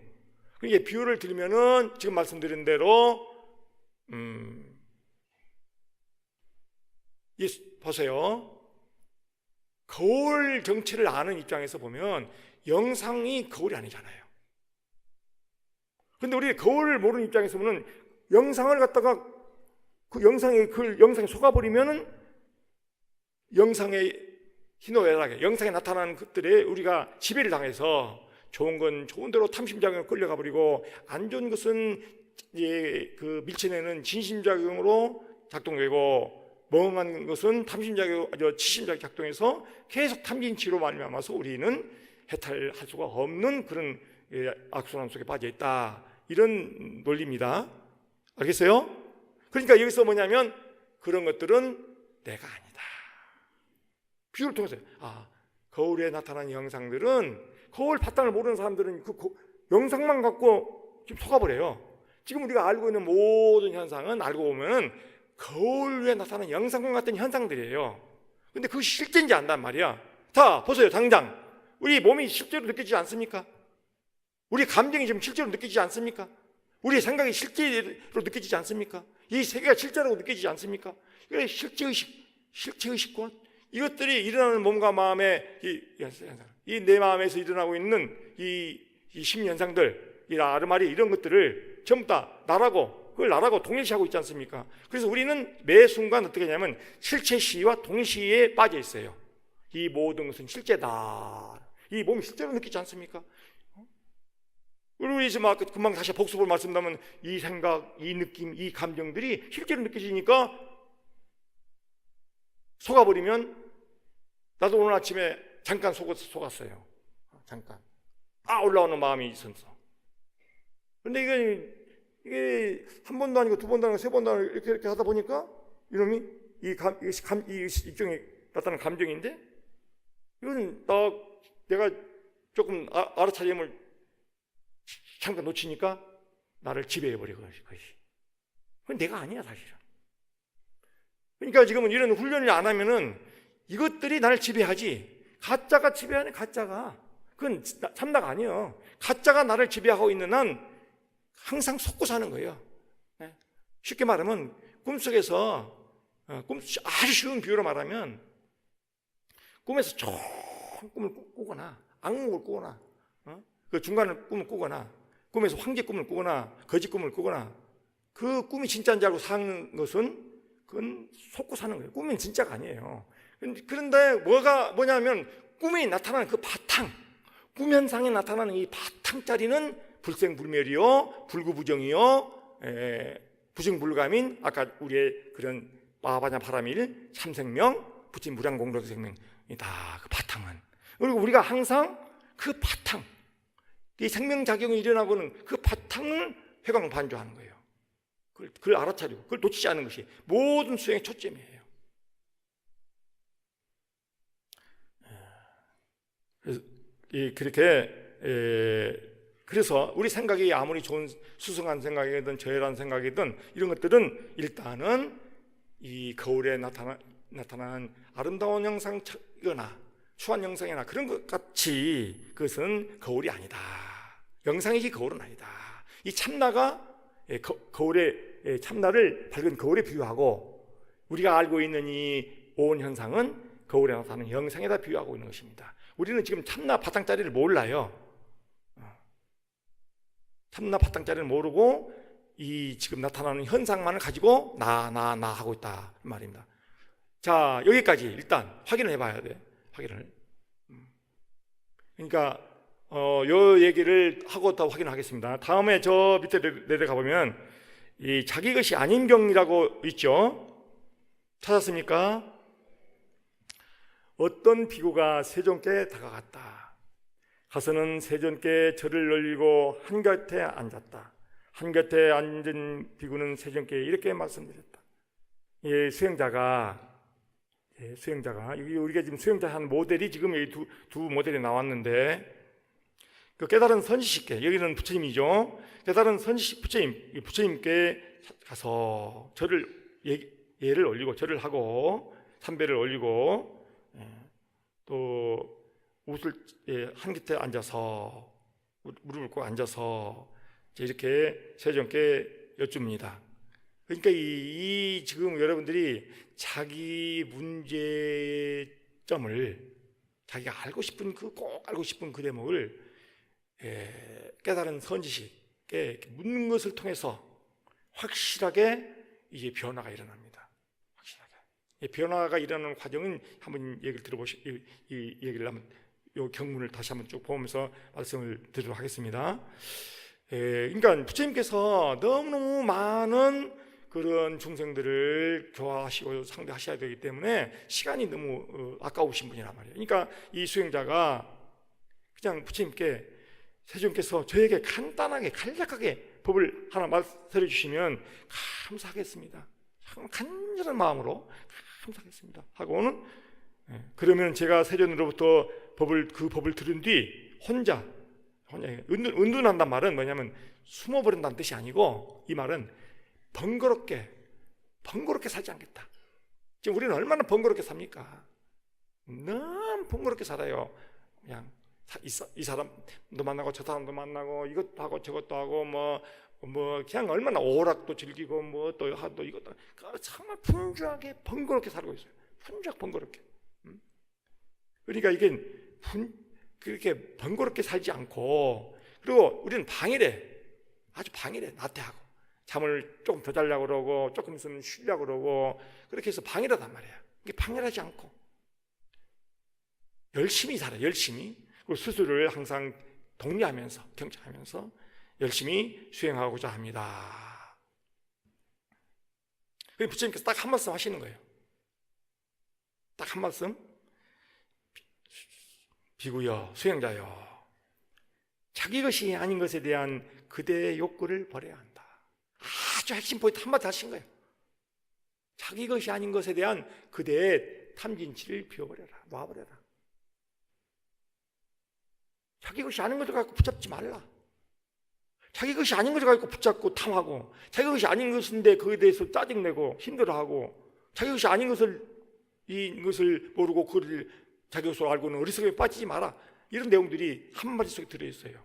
이게 비유를 들면은 지금 말씀드린 대로 보세요. 거울 정체를 아는 입장에서 보면 영상이 거울이 아니잖아요. 그런데 우리 거울을 모르는 입장에서 보면 영상을 갖다가 그 영상에 속아버리면은 영상의 희노애락에 영상에 나타나는 것들에 우리가 지배를 당해서 좋은 건 좋은 대로 탐심작용으로 끌려가 버리고 안 좋은 것은 그 밀쳐내는 진심작용으로 작동되고 멍한 것은 치심작용 작동해서 계속 탐진치로 말미암아서 우리는 해탈할 수가 없는 그런 악순환 속에 빠져 있다. 이런 논리입니다. 알겠어요? 그러니까 여기서 뭐냐면 그런 것들은 내가 아니다. 비유를 통해서 거울에 나타난 영상들은 거울 바탕을 모르는 사람들은 그 영상만 갖고 지금 속아버려요. 지금 우리가 알고 있는 모든 현상은 알고 보면 거울 위에 나타나는 영상과 같은 현상들이에요. 근데 그것이 실제인지 안단 말이야. 자, 보세요. 당장 우리 몸이 실제로 느껴지지 않습니까? 우리 감정이 지금 실제로 느껴지지 않습니까? 우리의 생각이 실제로 느껴지지 않습니까? 이 세계가 실제라고 느껴지지 않습니까? 이게 실체의식과 이것들이 일어나는 몸과 마음의 이 내 마음에서 일어나고 있는 이 심리 현상들, 이 아르마리 이런 것들을 전부 다 그걸 나라고 동일시하고 있지 않습니까? 그래서 우리는 매 순간 어떻게 하냐면 실체시와 동시에 빠져 있어요. 이 모든 것은 실제다. 이 몸이 실제로 느끼지 않습니까? 우리 지금 금방 다시 복습을 말씀드리면 이 생각, 이 느낌, 이 감정들이 실제로 느껴지니까 속아버리면 나도 오늘 아침에 잠깐 속았어요. 잠깐. 올라오는 마음이 있어서. 근데 이게 한 번도 아니고 두 번도 아니고 세 번도 아니고 이렇게 하다 보니까 이놈이 이 일종의 나타나는 감정인데 이건 내가 조금 알아차림을 잠깐 놓치니까 나를 지배해버리고 것이. 그건 내가 아니야 사실은. 그러니까 지금은 이런 훈련을 안 하면은 이것들이 나를 지배하지. 가짜가 지배하는 가짜가. 그건 참나가 아니에요. 가짜가 나를 지배하고 있는 한 항상 속고 사는 거예요. 쉽게 말하면 꿈속에서 아주 쉬운 비유로 말하면 꿈에서 좋은 꿈을 꾸거나 악몽을 꾸거나 그 중간에 꿈을 꾸거나 꿈에서 황제 꿈을 꾸거나 거짓 꿈을 꾸거나 그 꿈이 진짜인 줄 알고 사는 것은 그건 속고 사는 거예요. 꿈은 진짜가 아니에요. 그런데 뭐냐면 꿈이 나타나는 그 바탕, 꿈 현상에 나타나는 이 바탕짜리는 불생불멸이요, 불구부정이요, 부정불감인 아까 우리의 그런 마하바냐 바라밀 참생명, 부친 무량공덕생명이다. 그 바탕은. 그리고 우리가 항상 그 바탕, 이 생명작용이 일어나고는 그 바탕을 회광반조하는 거예요. 그걸 알아차리고 그걸 놓치지 않는 것이 모든 수행의 초점이에요. 그래서 우리 생각이 아무리 좋은 수승한 생각이든 저열한 생각이든 이런 것들은 일단은 이 거울에 나타나는 아름다운 형상이거나 추한 형상이나 그런 것 같이 그것은 거울이 아니다. 영상이지 거울은 아니다. 이 참나가 거울에 참나를 밝은 거울에 비유하고 우리가 알고 있는 이 오온 현상은 거울에 나타나는 영상에다 비유하고 있는 것입니다. 우리는 지금 참나 바탕짜리를 몰라요. 참나 바탕짜리를 모르고 이 지금 나타나는 현상만을 가지고 나 하고 있다 말입니다. 자, 여기까지 일단 확인을 해봐야 돼. 확인을. 그러니까 요 얘기를 하고 더 확인하겠습니다. 다음에 저 밑에 내려가 보면 이 자기 것이 아닌 경이라고 있죠. 찾았습니까? 어떤 비구가 세존께 다가갔다. 가서는 세존께 절을 올리고 한곁에 앉았다. 한곁에 앉은 비구는 세존께 이렇게 말씀드렸다. 수행자가 우리가 지금 수행자 한 모델이 지금 여기 두 모델이 나왔는데 그 깨달은 선지식께, 여기는 부처님이죠. 깨달은 선지식 부처님께 가서 예를 올리고 절을 하고 삼배를 올리고 또 옷을 한 곁에 앉아서 무릎을 꿇고 앉아서 이렇게 세존께 여쭙니다. 그러니까 이 지금 여러분들이 자기 문제점을 자기가 알고 싶은 꼭 알고 싶은 그 대목을 깨달은 선지식에 묻는 것을 통해서 확실하게 이제 변화가 일어납니다. 확실하게 변화가 일어나는 과정은 한번 얘기를 이 얘기를 한번 요 경문을 다시 한번 쭉 보면서 말씀을 드리도록 하겠습니다. 그러니까 부처님께서 너무너무 많은 그런 중생들을 교화하시고 상대하셔야 되기 때문에 시간이 너무 아까우신 분이란 말이에요. 그러니까 이 수행자가 그냥 부처님께 세존께서 저에게 간단하게 간략하게 법을 하나 말씀해 주시면 감사하겠습니다. 간절한 마음으로 감사하겠습니다 하고는 그러면 제가 세존으로부터 그 법을 들은 뒤 혼자 은둔한단 말은 뭐냐면 숨어버린다는 뜻이 아니고 이 말은 번거롭게 살지 않겠다. 지금 우리는 얼마나 번거롭게 삽니까? 너무 번거롭게 살아요. 그냥 이 사람도 만나고 저 사람도 만나고 이것도 하고 저것도 하고 뭐 그냥 얼마나 오락도 즐기고 뭐 또 하도 이것도 정말 분주하게 번거롭게 살고 있어요. 번거롭게. 그러니까 이게 그렇게 번거롭게 살지 않고 그리고 우리는 아주 방해래 나태하고 잠을 조금 더 자려고 그러고 조금 있으면 쉬려고 그러고 그렇게 해서 방해라단 말이에요. 이게 방해하지 않고 열심히 살아요. 열심히. 그리고 스스로를 항상 독려하면서 경청하면서 열심히 수행하고자 합니다. 그래서 부처님께서 딱 한 말씀 하시는 거예요. 딱 한 말씀. 비구여, 수행자여, 자기 것이 아닌 것에 대한 그대의 욕구를 버려야 한다. 아주 핵심 포인트 한마디 하신 거예요. 자기 것이 아닌 것에 대한 그대의 탐진치를 비워버려라, 놔버려라. 자기 것이 아닌 것을 갖고 붙잡지 말라. 자기 것이 아닌 것을 갖고 붙잡고 탐하고 자기 것이 아닌 것인데 그에 대해서 짜증내고 힘들어하고 자기 것이 아닌 이것을 모르고 그를 자기 것으로 알고는 어리석음에 빠지지 마라. 이런 내용들이 한마디 속에 들어있어요.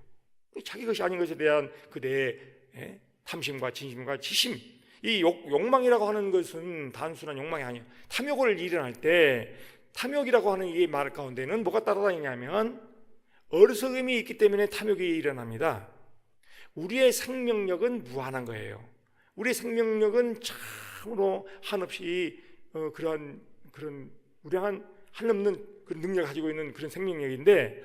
자기 것이 아닌 것에 대한 그대의 탐심과 진심과 지심, 이 욕망이라고 하는 것은 단순한 욕망이 아니에요. 탐욕을 일어날 때 탐욕이라고 하는 이 말 가운데는 뭐가 따라다니냐면 어리석음이 있기 때문에 탐욕이 일어납니다. 우리의 생명력은 무한한 거예요. 우리의 생명력은 참으로 한없이 그런 우량한 한없는 그런 능력을 가지고 있는 그런 생명력인데,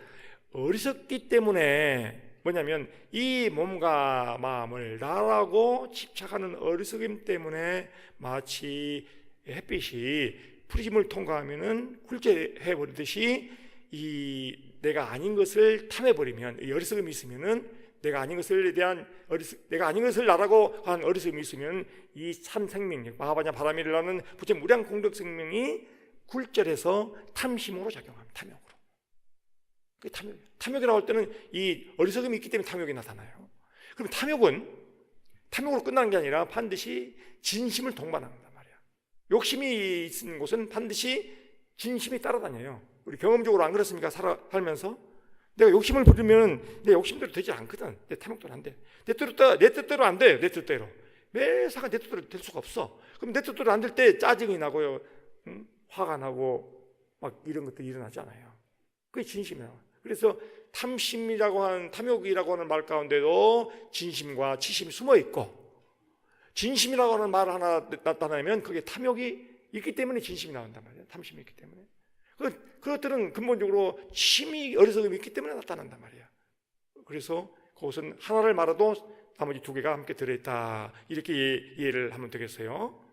어리석기 때문에 뭐냐면 이 몸과 마음을 나라고 집착하는 어리석임 때문에 마치 햇빛이 프리즘을 통과하면은 굴절해 버리듯이 이 내가 아닌 것을 탐해 버리면, 이 어리석음이 있으면은 내가 아닌 것을 대한 내가 아닌 것을 나라고 한 어리석음이 있으면 이 참 생명력, 마하바냐 바라밀라는 부처의 무량 공덕 생명이 굴절해서 탐심으로 작용합니다. 탐욕으로. 그게 탐욕이 나올 때는 이 어리석음이 있기 때문에 탐욕이 나타나요. 그럼 탐욕으로 끝나는 게 아니라 반드시 진심을 동반한단 말이야. 욕심이 있는 곳은 반드시 진심이 따라다녀요. 우리 경험적으로 안 그렇습니까? 살면서 내가 욕심을 부리면 내 욕심대로 되지 않거든. 내 탐욕대로 안 돼. 내 뜻대로 안 돼요. 내 뜻대로. 매사가 내 뜻대로 될 수가 없어. 그럼 내 뜻대로 안 될 때 짜증이 나고요, 화가 나고 막 이런 것들이 일어나잖아요. 그게 진심이에요. 그래서 탐욕이라고 하는 말 가운데도 진심과 치심이 숨어 있고, 진심이라고 하는 말 하나 나타나면 그게 탐욕이 있기 때문에 진심이 나온단 말이에요. 탐심이 있기 때문에. 그것들은 근본적으로 치심이, 어리석음이 있기 때문에 나타난단 말이에요. 그래서 그것은 하나를 말아도 나머지 두 개가 함께 들어있다, 이렇게 이해를 하면 되겠어요.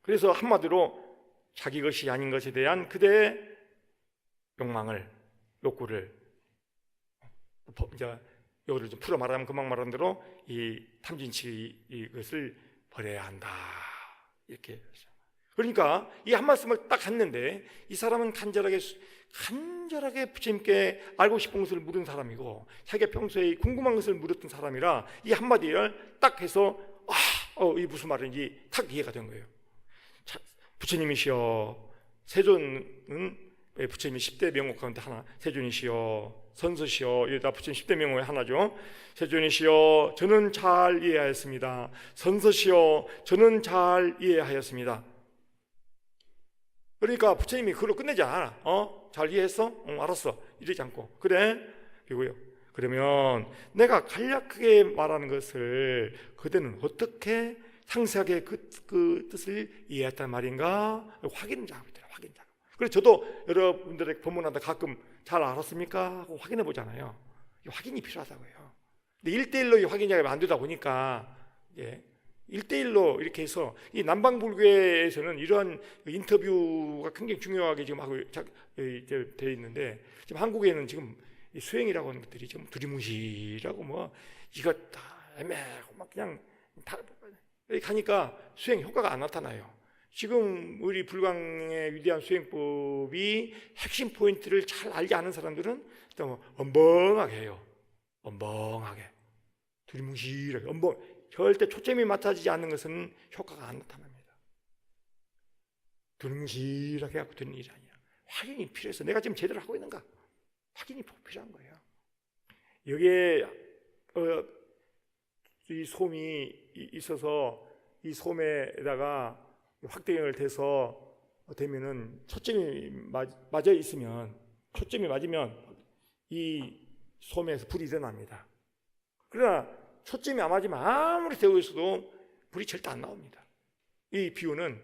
그래서 한마디로 자기 것이 아닌 것에 대한 그대의 욕구를 이제 요거를 좀 풀어 말하면 금방 말한 대로 이 탐진치 이것을 버려야 한다, 이렇게. 그러니까 이 한 말씀을 딱 했는데 이 사람은 간절하게 부처님께 알고 싶은 것을 물은 사람이고, 자기가 평소에 궁금한 것을 물었던 사람이라 이 한마디를 딱 해서 이 무슨 말인지 탁 이해가 된 거예요. 부처님이시여, 세존은 부처님이 10대 명호 가운데 하나, 세존이시여, 선서시여, 이다 부처님 10대 명호의 하나죠. 세존이시여, 저는 잘 이해하였습니다. 선서시여, 저는 잘 이해하였습니다. 그러니까 부처님이 그걸로 끝내지 않아. 잘 이해했어? 알았어. 이러지 않고, 그래? 이거요. 그러면 내가 간략하게 말하는 것을 그대는 어떻게 상세하게 그 뜻을 이해했단 말인가? 확인 작업이 돼요. 확인 작업. 그래서 저도 여러분들의 법문하다 가끔 잘 알았습니까? 하고 확인해 보잖아요. 확인이 필요하다고요. 근데 1대1로 확인 작업이 안 되다 보니까 1대1로 이렇게 해서, 이 남방불교에서는 이러한 인터뷰가 굉장히 중요하게 지금 하고 되어 있는데, 지금 한국에는 지금 수행이라고 하는 것들이 좀 두리뭉실하고 뭐 이거 다 애매하고 막 그냥 다 여기 가니까 수행 효과가 안 나타나요. 지금 우리 불광의 위대한 수행법이 핵심 포인트를 잘 알지 않은 사람들은 또 엄벙하게 해요. 엄벙하게, 두리뭉실하게, 절대 초점이 맞춰지지 않는 것은 효과가 안 나타납니다. 두리뭉실하게 하고 되는 일이 아니야. 확인이 필요해서 내가 지금 제대로 하고 있는가, 확인이 필요한 거예요. 여기에 이 솜이 있어서 이 솜에다가 확대경을 대서 되면은 초점이 맞아 있으면, 초점이 맞으면 이 솜에서 불이 일어납니다. 그러나 초점이 안 맞으면 아무리 되어 있어도 불이 절대 안 나옵니다. 이 비유는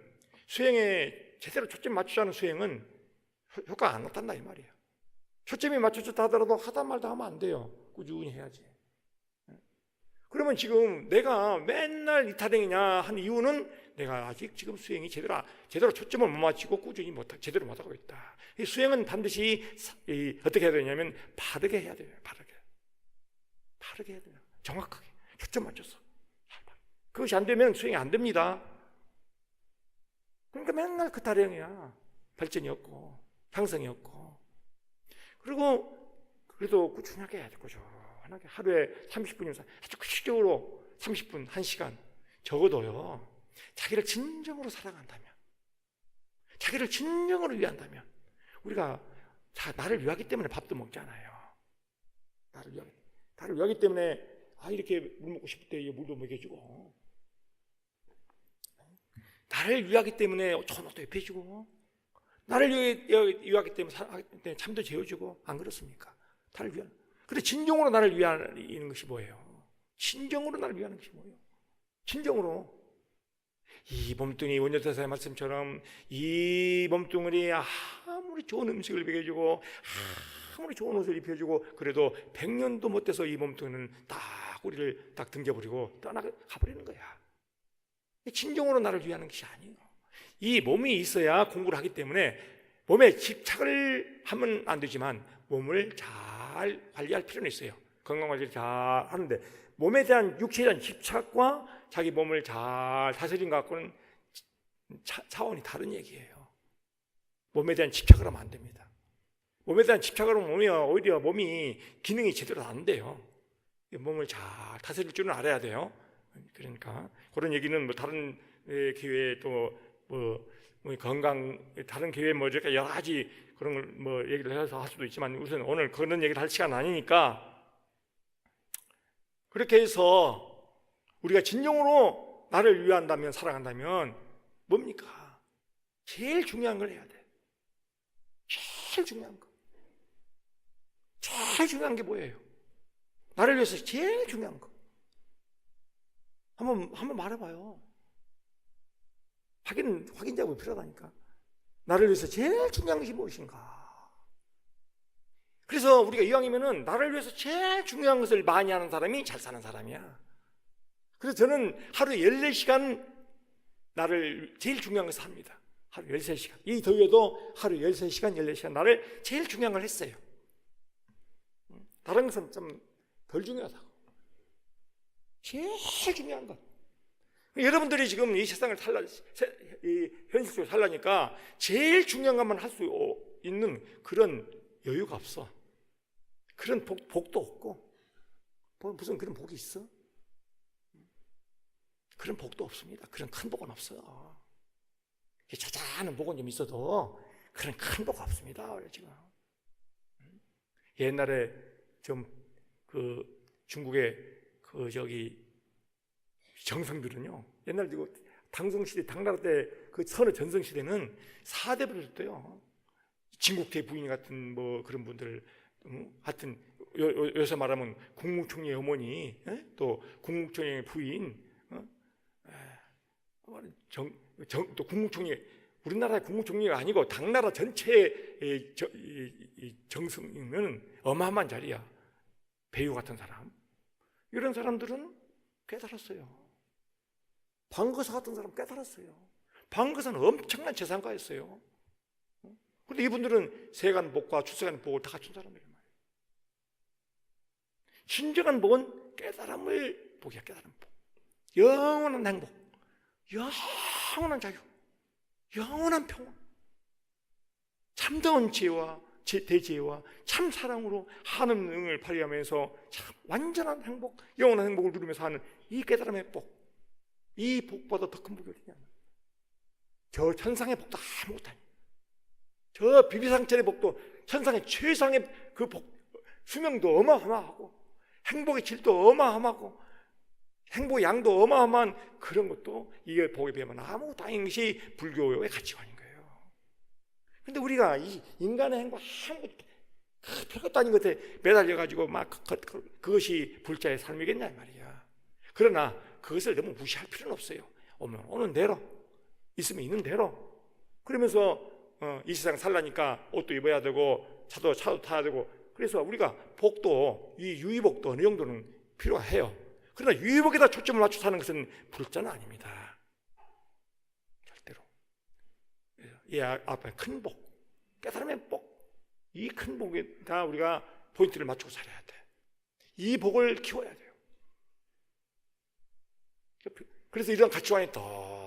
수행에 제대로 초점 맞추지 않은 수행은 효과가 안 나타난다 이 말이에요. 초점이 맞춰졌다 하더라도 하다 말다 하면 안 돼요. 꾸준히 해야지. 그러면 지금 내가 맨날 이타댕이냐 한 이유는 내가 아직 지금 수행이 제대로 초점을 못 맞추고 꾸준히 제대로 못하고 있다. 이 수행은 반드시 어떻게 해야 되냐면 바르게 해야 돼요. 바르게 해야 돼요. 정확하게 초점 맞춰서. 그것이 안 되면 수행이 안 됩니다. 그러니까 맨날 그 타령이야. 발전이 없고 향상이 없고. 그리고 그래도 꾸준하게 해야 될 거죠. 하루에 30분이면 아주 구체적으로 30분, 1시간 적어도요. 자기를 진정으로 사랑한다면, 자기를 진정으로 위한다면, 우리가 나를 위하기 때문에 밥도 먹잖아요. 나를 위하기 때문에 이렇게 물 먹고 싶을 때 물도 먹여주고, 나를 위하기 때문에 좋은 옷도 입혀주고, 나를 위하기 때문에 참도 재워주고, 안 그렇습니까? 나를 위한. 그래, 진정으로 나를 위하는 것이 뭐예요? 진정으로 나를 위하는 것이 뭐예요? 진정으로. 이 몸뚱이, 원효대사의 말씀처럼 이 몸뚱이에 아무리 좋은 음식을 먹여주고 아무리 좋은 옷을 입혀주고 그래도 100년도 못 돼서 이 몸뚱이는 딱 우리를 딱 등져버리고 떠나가버리는 거야. 진정으로 나를 위하는 것이 아니에요. 이 몸이 있어야 공부를 하기 때문에 몸에 집착을 하면 안 되지만 몸을 잘 관리할 필요는 있어요. 건강관리를 잘 하는데 몸에 대한 육체에 대한 집착과 자기 몸을 잘 다스린 것 갖고는 차원이 다른 얘기예요. 몸에 대한 집착을 하면 안 됩니다. 몸에 대한 집착을 하면 오히려 몸이 기능이 제대로 안 돼요. 몸을 잘 다스릴 줄은 알아야 돼요. 그러니까 그런 얘기는 뭐 다른 기회에 또 뭐 건강 다른 기회에 뭐 이렇게 여러 가지 그런 걸 뭐 얘기를 해서 할 수도 있지만 우선 오늘 그런 얘기를 할 시간 아니니까 그렇게 해서 우리가 진정으로 나를 위한다면 사랑한다면 뭡니까? 제일 중요한 걸 해야 돼. 제일 중요한 거. 제일 중요한 게 뭐예요? 나를 위해서 제일 중요한 거. 한번 말해봐요. 확인자가 필요하다니까. 나를 위해서 제일 중요한 것이 무엇인가? 그래서 우리가 이왕이면은 나를 위해서 제일 중요한 것을 많이 하는 사람이 잘 사는 사람이야. 그래서 저는 하루에 14시간 나를 제일 중요한 것을 합니다. 하루 13시간. 이 더위에도 하루 13시간, 14시간 나를 제일 중요한 걸 했어요. 다른 것은 좀 덜 중요하다고. 제일 중요한 것. 여러분들이 지금 이 세상을 이 현실 속에 살라니까 제일 중요한 것만 할 수 있는 그런 여유가 없어. 그런 복도 없고, 무슨 그런 복이 있어? 그런 복도 없습니다. 그런 큰 복은 없어요. 자잘한 복은 좀 있어도 그런 큰 복 없습니다. 지금 옛날에 좀 중국의 정성들은요, 옛날 이거 당성시대, 당나라 때 그 선의 전성시대는 사대부를 줬대요. 진국대 부인 같은 뭐 그런 분들, 하여튼 요새 말하면 국무총리의 어머니, 또 국무총리의 부인, 또 국무총리, 우리나라의 국무총리가 아니고 당나라 전체의 정성이면 어마어마한 자리야. 배우 같은 사람. 이런 사람들은 깨달았어요. 방거사 같은 사람 깨달았어요. 방거사는 엄청난 재산가였어요. 그런데 이분들은 세간복과 출세간복을 다 갖춘 사람들이란 말이에요. 진정한 복은 깨달음을 복이야. 깨달음 복. 영원한 행복, 영원한 자유, 영원한 평온, 참다운 지혜와 대지혜와 참 사랑으로 하느님을 발휘하면서 참 완전한 행복, 영원한 행복을 누리면서 하는 이 깨달음의 복, 이 복보다 더 큰 복이 어디냐? 저 천상의 복도 아무것도 아니에요. 저 비비상천의 복도, 천상의 최상의 그 복, 수명도 어마어마하고 행복의 질도 어마어마하고 행복의 양도 어마어마한 그런 것도 이게 복에 비하면 아무것도 아닌 것이 불교의 가치관인 거예요. 그런데 우리가 이 인간의 행복 아무것도 별것도 아닌 것에 매달려가지고 막 그것이 불자의 삶이겠냐 이 말이야. 그러나 그것을 너무 무시할 필요는 없어요. 오는 대로, 있으면 있는 대로. 그러면서 이 세상 살라니까 옷도 입어야 되고 차도 타야 되고, 그래서 우리가 복도, 이 유의복도 어느 정도는 필요해요. 그러나 유의복에다 초점을 맞춰 사는 것은 불자는 아닙니다. 절대로. 이 앞에 큰 복, 깨달음의 복, 이 큰 복에다 우리가 포인트를 맞추고 살아야 돼. 이 복을 키워야 돼요. 그래서 이런 가치관이 더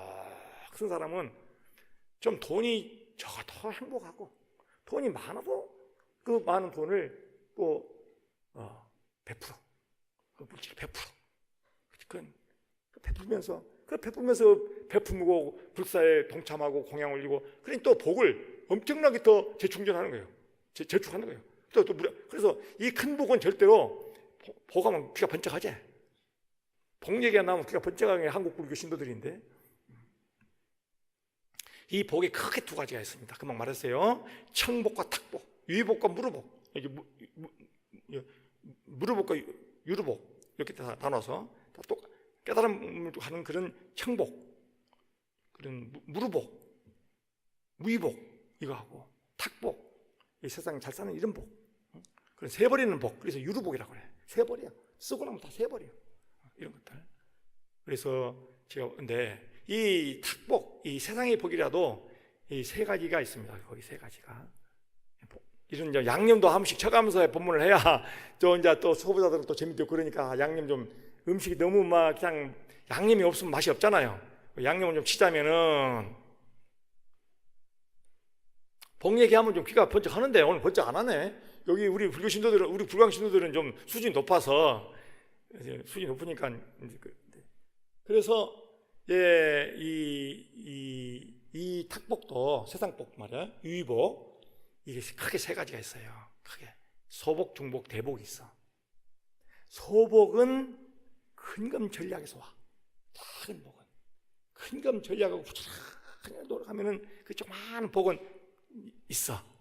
큰 사람은 좀 돈이 적어도 행복하고, 돈이 많아도 그 많은 돈을 또 베풀어. 그 물질 베풀어. 베풀면서 베풀고 불사에 동참하고 공양 올리고, 그러니 또 복을 엄청나게 더 재충전하는 거예요. 재축하는 거예요. 그래서 이 큰 복은 절대로 복하면 귀가 번쩍하지. 복 얘기가 나오면 귀가 번쩍하는 게 한국 불교 신도들인데, 이 복이 크게 두 가지가 있습니다. 금방 말했어요. 청복과 탁복, 유의복과 무르복. 이게 무르복과 유르복 이렇게 다 나눠서 또 깨달음을 하는 그런 청복, 그런 무르복, 무의복 이거 하고 탁복, 이 세상에 잘 사는 이런 복, 그런 세버리는 복. 그래서 유르복이라고 그래. 세버려. 쓰고 나면 다 세버려. 이런 것들. 그래서 제가 근데 이 탁복, 이 세상의 복이라도 이 세 가지가 있습니다. 거기 세 가지가. 이런 이제 양념도 한 번씩 쳐가면서 법문을 해야 또 이제 또 소비자들은 또 재밌고 그러니까 양념 좀 음식이 너무 막 그냥 양념이 없으면 맛이 없잖아요. 양념을 좀 치자면은 복 얘기하면 좀 귀가 번쩍 하는데 오늘 번쩍 안 하네. 여기 우리 불교 신도들은, 우리 불광 신도들은 좀 수준이 높아서 수준이 높으니까 그래서 예, 이 탁복도 세상복 말이야, 유의복 이게 크게 세 가지가 있어요. 크게 소복, 중복, 대복이 있어. 소복은 큰검 전략에서 와. 작은 복은 큰검 전략하고 부지런히 노력하면은 그 조그마한 복은 있어.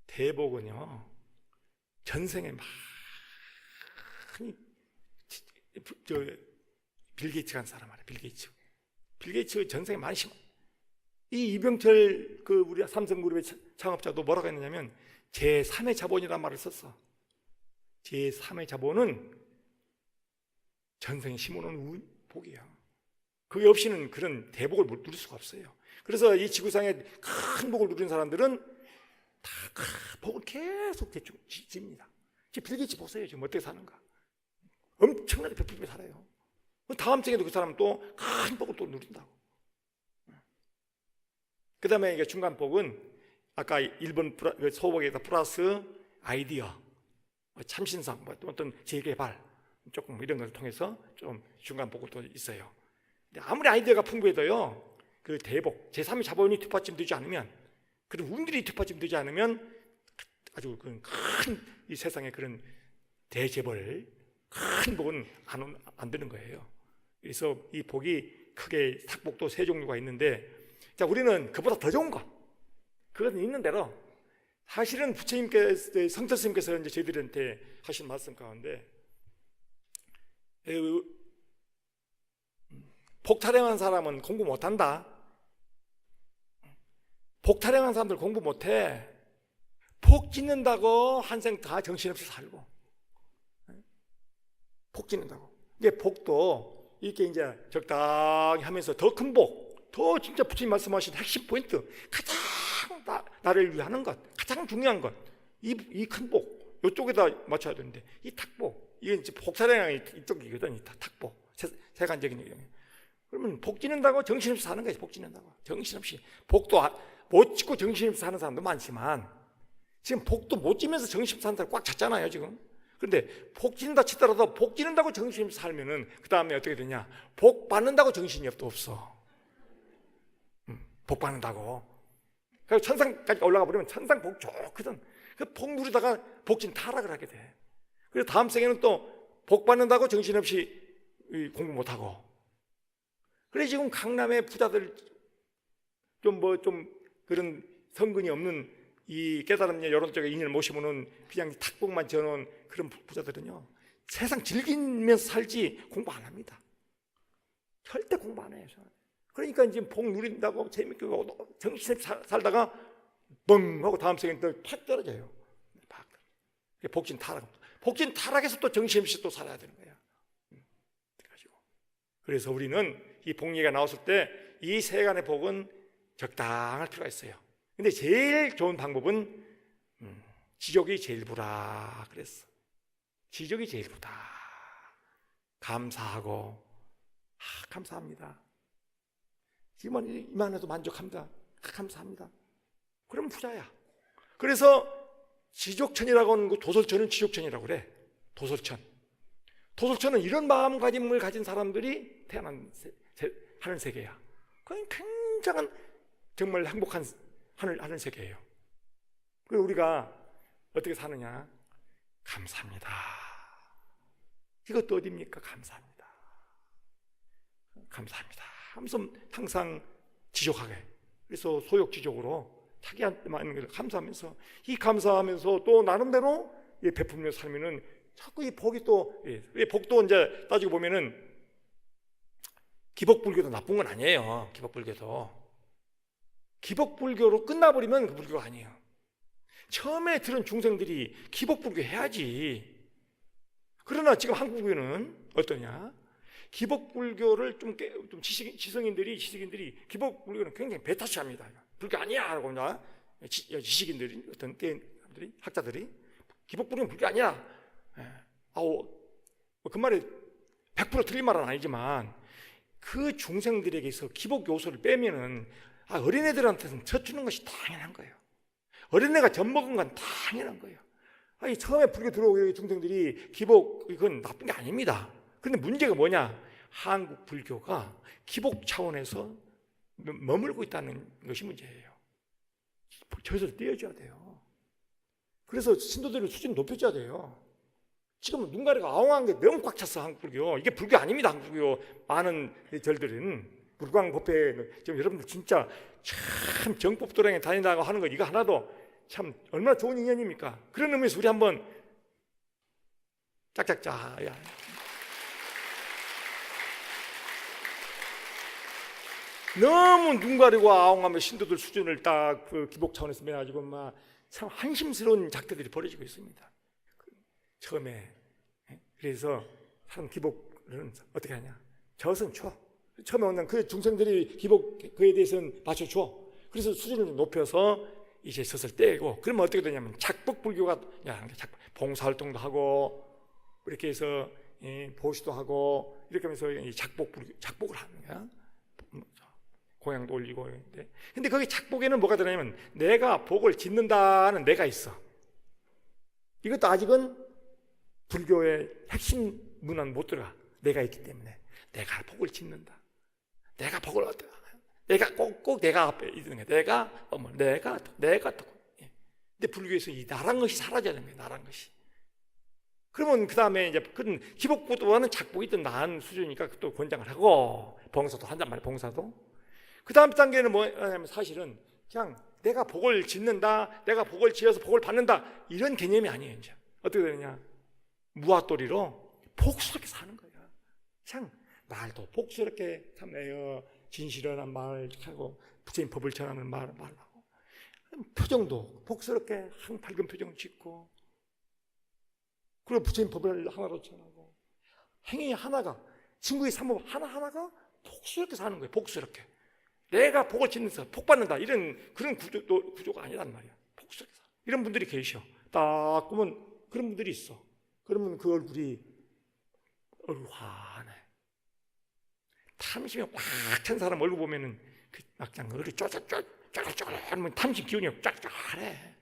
대복은요 전생에 많이 빌 게이츠 간 사람 알아. 빌 게이츠 전생에 많이 심어. 이 이병철 그 우리 삼성그룹의 창업자도 뭐라고 했느냐면 제3의 자본이라는 말을 썼어. 제3의 자본은 전생에 심어놓은 복이야. 그게 없이는 그런 대복을 못 누릴 수가 없어요. 그래서 이 지구상에 큰 복을 누린 사람들은 다 큰 복을 계속 집니다. 지금 빌 게이츠 보세요. 지금 어떻게 사는가. 엄청나게 베풀며 살아요. 다음 생에도 그 사람은 또 큰 복을 또 누린다고. 그 다음에 이게 중간복은 아까 1번 소복에다 플러스 아이디어, 참신성, 어떤 재개발, 조금 이런 것을 통해서 좀 중간복을 또 있어요. 근데 아무리 아이디어가 풍부해도요, 그 대복, 제3의 자본이 뒷받침되지 않으면, 그런 운들이 뒷받침되지 않으면 아주 큰 이 세상에 그런 대재벌, 큰 복은 안 되는 거예요. 그래서 이 복이 크게 탁복도 세 종류가 있는데, 자, 우리는 그보다 더 좋은 것, 그것은 있는 대로 사실은 부처님께서, 성철 스님께서 이제 저희들한테 하신 말씀 가운데 복 타령한 사람은 공부 못한다. 복 타령한 사람들 공부 못해. 복 짓는다고 한생 다 정신없이 살고, 복 짓는다고. 이게 복도 이렇게 이제 적당히 하면서 더 큰 복, 더 진짜 부처님 말씀하신 핵심 포인트, 가장 나를 위하는 것, 가장 중요한 것, 이 큰 복, 이쪽에다 맞춰야 되는데, 이 탁복, 이게 이제 복사량이 이쪽이거든, 이 탁복, 세간적인 얘기. 그러면 복 짓는다고 정신없이 사는 거예요. 복 짓는다고 정신없이. 복도 못 짓고 정신없이 사는 사람도 많지만, 지금 복도 못 짓면서 정신없이 사는 사람 꽉 찼잖아요, 지금. 그런데 복 짓는다 치더라도 복 짓는다고 정신없이 살면은 그 다음에 어떻게 되냐? 복 받는다고 정신이 없어. 복 받는다고. 그래서 천상까지 올라가 버리면 천상 복 좋거든. 그 복 누리다가 복진 타락을 하게 돼. 그래서 다음 생에는 또 복 받는다고 정신없이 공부 못하고. 그래 지금 강남의 부자들 좀 그런 성근이 없는 이 깨달음냐 이런 쪽에 인연을 모시면은 그냥 탁복만 지어놓은 그런 부자들은요 세상 즐기면서 살지 공부 안 합니다. 절대 공부 안 해요. 그러니까 이제 복 누린다고 재밌게 정신없이 살다가 뻥 하고 다음 생에 또 팍 떨어져요. 복진 타락. 복진 타락해서 또 정신없이 또 살아야 되는 거야. 그래서 우리는 이 복 얘기가 나왔을 때 이 세간의 복은 적당할 필요가 있어요. 근데 제일 좋은 방법은 지족이 제일 부라 그랬어. 지족이 제일 부다. 감사하고 감사합니다. 이만해도 만족합니다. 감사합니다. 그러면 부자야. 그래서 지족천이라고 하는 거, 도솔천은 지족천이라고 그래. 도솔천은 이런 마음가짐을 가진 사람들이 하는 세계야. 그건 굉장한 정말 행복한 하는 세계예요. 그리고 우리가 어떻게 사느냐? 감사합니다. 이것도 어디입니까? 감사합니다. 감사합니다 하면서 항상 지족하게. 그래서 소욕지족으로 자기한테만 걸 감사하면서, 이 감사하면서 또 나름대로 베풀며 살면은 자꾸 이 복이 또, 복도 이제 따지고 보면은 기복불교도 나쁜 건 아니에요. 기복불교로 끝나버리면 그 불교가 아니에요. 처음에 들은 중생들이 기복불교 해야지. 그러나 지금 한국에는 어떠냐? 기복불교를 좀 지식인들이 기복불교는 굉장히 배타시합니다. 불교 아니야 라고 지식인들이, 어떤 사람들이, 학자들이 기복불교는 불교 아니야. 그 말이 100% 틀린 말은 아니지만 그 중생들에게서 기복 요소를 빼면은 어린애들한테는 젖주는 것이 당연한 거예요. 어린애가 젖먹은 건 당연한 거예요. 처음에 불교 들어오고 중생들이 기복, 이건 나쁜 게 아닙니다. 그런데 문제가 뭐냐? 한국 불교가 기복 차원에서 머물고 있다는 것이 문제예요. 저기서 떼어줘야 돼요. 그래서 신도들의 수준을 높여줘야 돼요. 지금 눈가리가 아웅한 게 너무 꽉 찼어, 한국 불교. 이게 불교 아닙니다, 한국 불교. 많은 절들은. 불광법회, 지금 여러분들 진짜 참 정법도량에 다닌다고 하는 거, 이거 하나도 참 얼마나 좋은 인연입니까? 그런 의미에서 우리 한번 짝짝짝. 너무 눈 가리고 아웅하며 신도들 수준을 딱 그 기복 차원에서 매가지고 막 참 한심스러운 작태들이 벌어지고 있습니다. 처음에. 그래서 사람 기복은 어떻게 하냐? 젖은 줘. 처음에 오는 그 중생들이 기복 그에 대해서는 맞춰줘. 그래서 수준을 높여서 이제 젖을 떼고, 그러면 어떻게 되냐면 작복불교가, 봉사활동도 하고 이렇게 해서 보시도 하고 이렇게 하면서 작복을 하는 거야. 공양도 올리고. 근데 거기 작복에는 뭐가 들어냐면 내가 복을 짓는다는 내가 있어. 이것도 아직은 불교의 핵심 문화는 못 들어가. 내가 있기 때문에 내가 복을 짓는다. 내가 복을 얻다. 내가 꼭 내가 앞에 있는 거야. 내가. 근데 불교에서 이 나란 것이 사라져야 되는 거예요. 나란 것이. 그러면 그 다음에 이제 그런 기복보다는 작복이 더 나은 수준이니까 또 권장을 하고, 봉사도 한단 말이에요. 봉사도. 그 다음 단계는 뭐냐면 사실은 그냥 내가 복을 짓는다, 내가 복을 지어서 복을 받는다, 이런 개념이 아니에요. 이제 어떻게 되느냐? 무아도리로 복스럽게 사는 거예요. 그냥 말도 복스럽게 참내요, 진실한 말 하고 부처님 법을 전하는 말을 하고, 표정도 복스럽게 밝은 표정 짓고, 그리고 부처님 법을 하나로 전하고, 행위 하나가, 친구의 삼업 하나하나가 복스럽게 사는 거예요. 복스럽게. 내가 복을 짓는서 복 받는다, 이런 그런 구조가 아니란 말이야. 복스럽게 사. 이런 분들이 계셔. 딱 보면 그런 분들이 있어. 그러면 그 얼굴이 환해. 탐심이 꽉 찬 사람 얼굴 보면은 막 그냥 얼굴이 쪼글쪼글 탐심 기운이 쫙쫙해.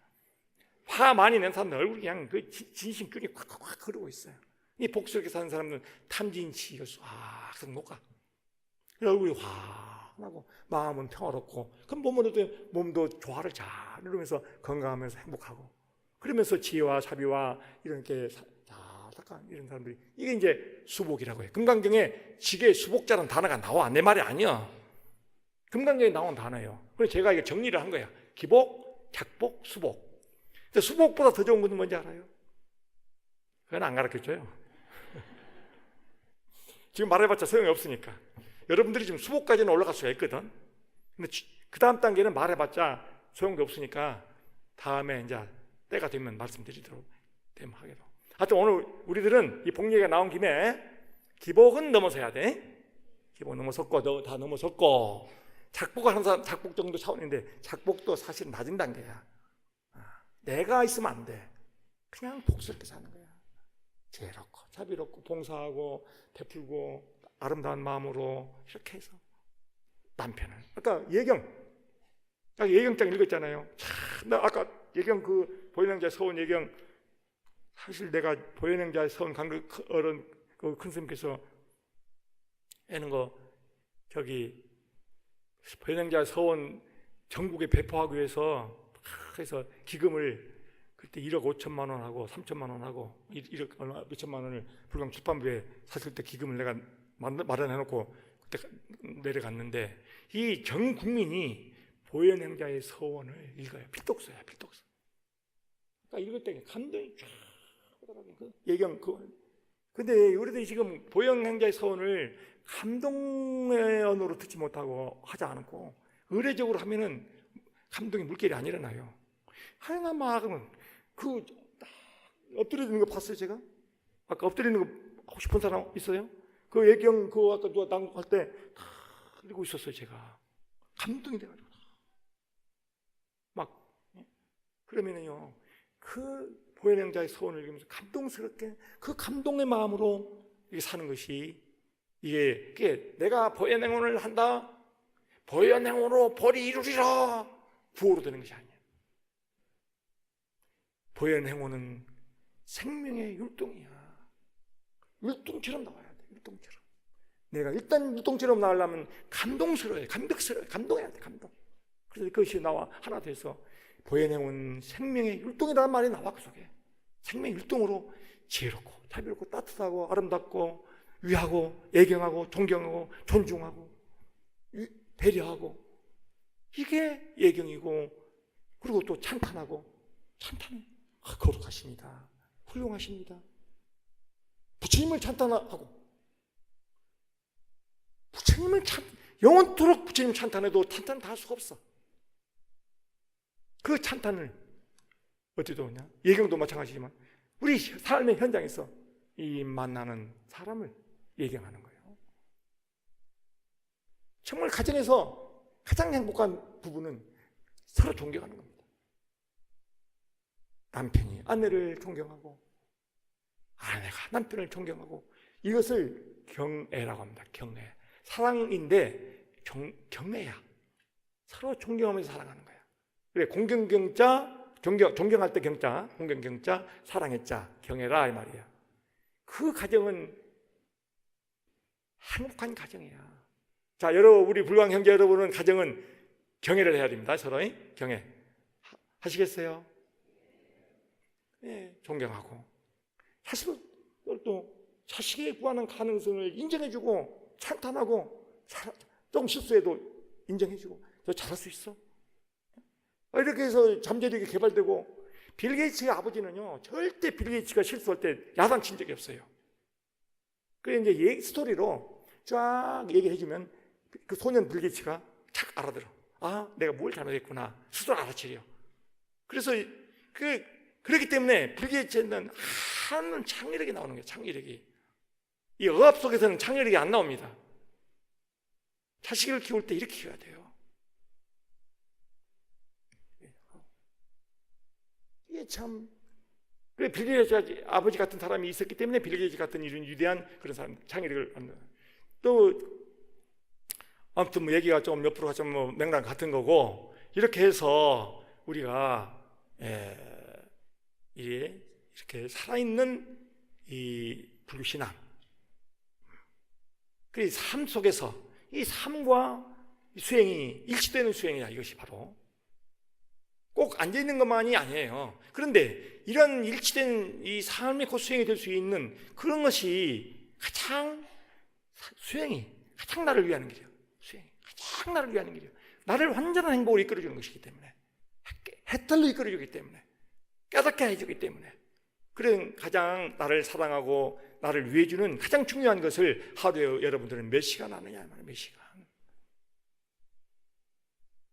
화 많이 낸 사람들 얼굴이 그냥 그 진심 기운이 꽉꽉 흐르고 있어요. 이 복스럽게 사는 사람들은 탐진치가 싹 녹아. 얼굴이 환하고 마음은 평화롭고, 그럼 몸도 조화를 잘 이루면서 건강하면서 행복하고, 그러면서 지혜와 자비와 이런 게 이런 사람들이, 이게 이제 수복이라고 해요. 금강경에 지게 수복자라는 단어가 나와. 내 말이 아니야. 금강경에 나온 단어예요. 그래서 제가 이게 정리를 한 거야. 기복, 작복, 수복. 근데 수복보다 더 좋은 건 뭔지 알아요? 그건 안 가르쳐줘요. 지금 말해봤자 소용이 없으니까. 여러분들이 지금 수복까지는 올라갈 수가 있거든. 근데 그 다음 단계는 말해봤자 소용도 없으니까 다음에 이제 때가 되면 말씀드리도록 하게도. 하여튼 오늘 우리들은 이 복 얘기가 나온 김에 기복은 넘어서야 돼. 기복 넘어섰고, 다 넘어섰고, 작복을 하는 사람, 작복 정도 차원인데 작복도 사실 낮은 단계야. 내가 있으면 안 돼. 그냥 복스럽게 사는 거야. 지혜롭고 자비롭고 봉사하고 베풀고 아름다운 마음으로 이렇게 해서 남편을, 아까 예경장 읽었잖아요. 참, 나 아까 예경 그 보현행자 서원 예경, 사실 내가 보현행자 서원 강그 어른 그 큰 스님께서 하는 거, 저기 보현행자 서원 전국에 배포하기 위해서 해서 기금을 그때 1억 5천만 원 하고 3천만 원 하고 1억 몇천만 원을 불광 출판부에 샀을 때 기금을 내가 마련해놓고 그때 내려갔는데 이 전 국민이 보현행자의 서원을 읽어요. 필독서야, 필독서. 그러니까 읽을 때 감동이 쫙 오더라고요. 그 예경 근데 우리들이 지금 보현행자의 서원을 감동의 언어로 듣지 못하고 하지 않고 의례적으로 하면은 감동의 물결이 안 일어나요. 하여간 막 그 엎드리는 거 봤어요, 제가? 아까 엎드리는 거 하고 싶은 사람 있어요? 그 예경 그 아까 누가 낭독할 때 다 읽고 있었어요, 제가. 감동이 돼가지고 막 그러면은요, 그 보현행자의 서원을 읽으면서 감동스럽게 그 감동의 마음으로 이게 사는 것이 이게 내가 보현행원을 한다, 보현행원으로 벌이 이루리라 구호로 되는 것이 아니에요. 보현행원은 생명의 율동이야. 율동처럼 나와야 돼. 율동처럼. 내가 일단 율동처럼 나오려면 감동스러워요. 감격스러워요. 감동해야 돼. 감동. 그래서 그것이 나와 하나 돼서 보현행원 생명의 율동이라는 말이 나와. 그 속에 생명의 율동으로 지혜롭고 자비롭고 따뜻하고 아름답고 위하고 애경하고 존경하고 존중하고 배려하고 이게 예경이고, 그리고 또 찬탄하고 찬탄 거룩하십니다. 훌륭하십니다. 부처님을 찬탄하고 부처님을 영원토록 부처님 찬탄해도 찬탄 다 할 수가 없어. 그 찬탄을 어디도 오냐? 예경도 마찬가지지만 우리 삶의 현장에서 이 만나는 사람을 예경하는 거예요. 정말 가정에서 가장 행복한 부분은 서로 존경하는 겁니다. 남편이 아내를 존경하고 아내가 남편을 존경하고, 이것을 경애라고 합니다. 경애. 사랑인데 경애야. 서로 존경하면서 사랑하는 거야. 그래, 공경경자, 존경할 때 경자, 공경경자, 사랑의 자, 경애라 이 말이야. 그 가정은 행복한 가정이야. 자, 우리 불광 형제 여러분은 가정은 경애를 해야 됩니다. 서로 경애 하시겠어요? 네, 존경하고, 사실 또 자식이 구하는 가능성을 인정해주고 찬탄하고, 조금 실수해도 인정해주고, 너 잘할 수 있어. 이렇게 해서 잠재력이 개발되고, 빌 게이츠의 아버지는요, 절대 빌 게이츠가 실수할 때 야단친 적이 없어요. 그래서 이제 스토리로 쫙 얘기해주면 그 소년 빌 게이츠가 착 알아들어. 아, 내가 뭘 잘못했구나. 스스로 알아채려. 그래서 그렇기 때문에 빌 게이츠는 하는 창의력이 나오는 거예요. 창의력이. 이 억압 속에서는 창의력이 안 나옵니다. 자식을 키울 때 이렇게 키워야 돼요. 이게 참, 빌 게이츠 아버지 같은 사람이 있었기 때문에 빌 게이츠 같은 이런 위대한 그런 사람, 창의력을 얻는. 또 아무튼 뭐 얘기가 좀 몇 프로가 좀 뭐 맥락 같은 거고, 이렇게 해서 우리가 이렇게 살아있는 이 불교신앙, 그 삶 속에서 이 삶과 수행이 일치되는 수행이야. 이것이 바로 꼭 앉아있는 것만이 아니에요. 그런데 이런 일치된 이 삶의 그 수행이 될 수 있는 그런 것이 가장 나를 위하는 길이에요. 수행이 가장 나를 위하는 길이에요. 나를 완전한 행복으로 이끌어주는 것이기 때문에, 해탈로 이끌어주기 때문에, 깨닫게 해주기 때문에, 그런 가장 나를 사랑하고 나를 위해주는 가장 중요한 것을 하루에 여러분들은 몇 시간 하느냐 말이에요. 몇 시간.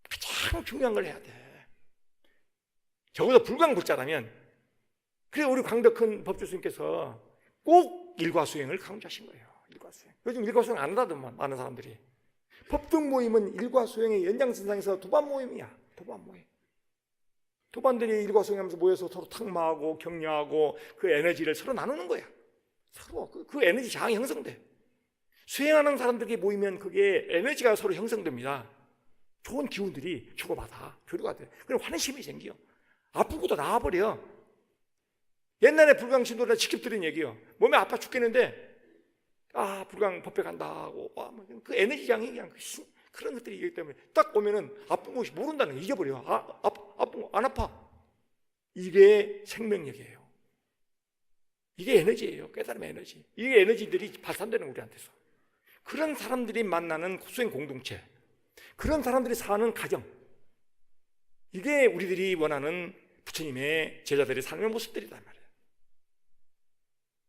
가장 중요한 걸 해야 돼. 적어도 불광불자라면. 그래서 우리 광덕한 법주스님께서 꼭 일과수행을 강조하신 거예요. 일과수행. 요즘 일과수행 안 하더만 많은 사람들이. 법등 모임은 일과수행의 연장선상에서 도반 모임이야. 도반 모임. 도반들이 일과수행하면서 모여서 서로 탁마하고 격려하고 그 에너지를 서로 나누는 거야. 서로 그 에너지 장이 형성돼. 수행하는 사람들이 모이면 그게 에너지가 서로 형성됩니다. 좋은 기운들이 주고받아 교류가 돼. 그럼 환심이 생겨. 아픈 것도 나아버려. 옛날에 불광신도를 직접 들은 얘기요. 몸이 아파 죽겠는데 불광 법회 간다 하고 그 에너지장이 그냥 그런 것들이 있기 때문에 딱 보면은 아픈 것이 모른다는 거 잊어버려. 아픈 거 안 아파. 이게 생명력이에요. 이게 에너지예요. 깨달음의 에너지. 이게 에너지들이 발산되는 우리한테서. 그런 사람들이 만나는 수행 공동체, 그런 사람들이 사는 가정, 이게 우리들이 원하는 부처님의 제자들의 삶의 모습들이란 말이에요.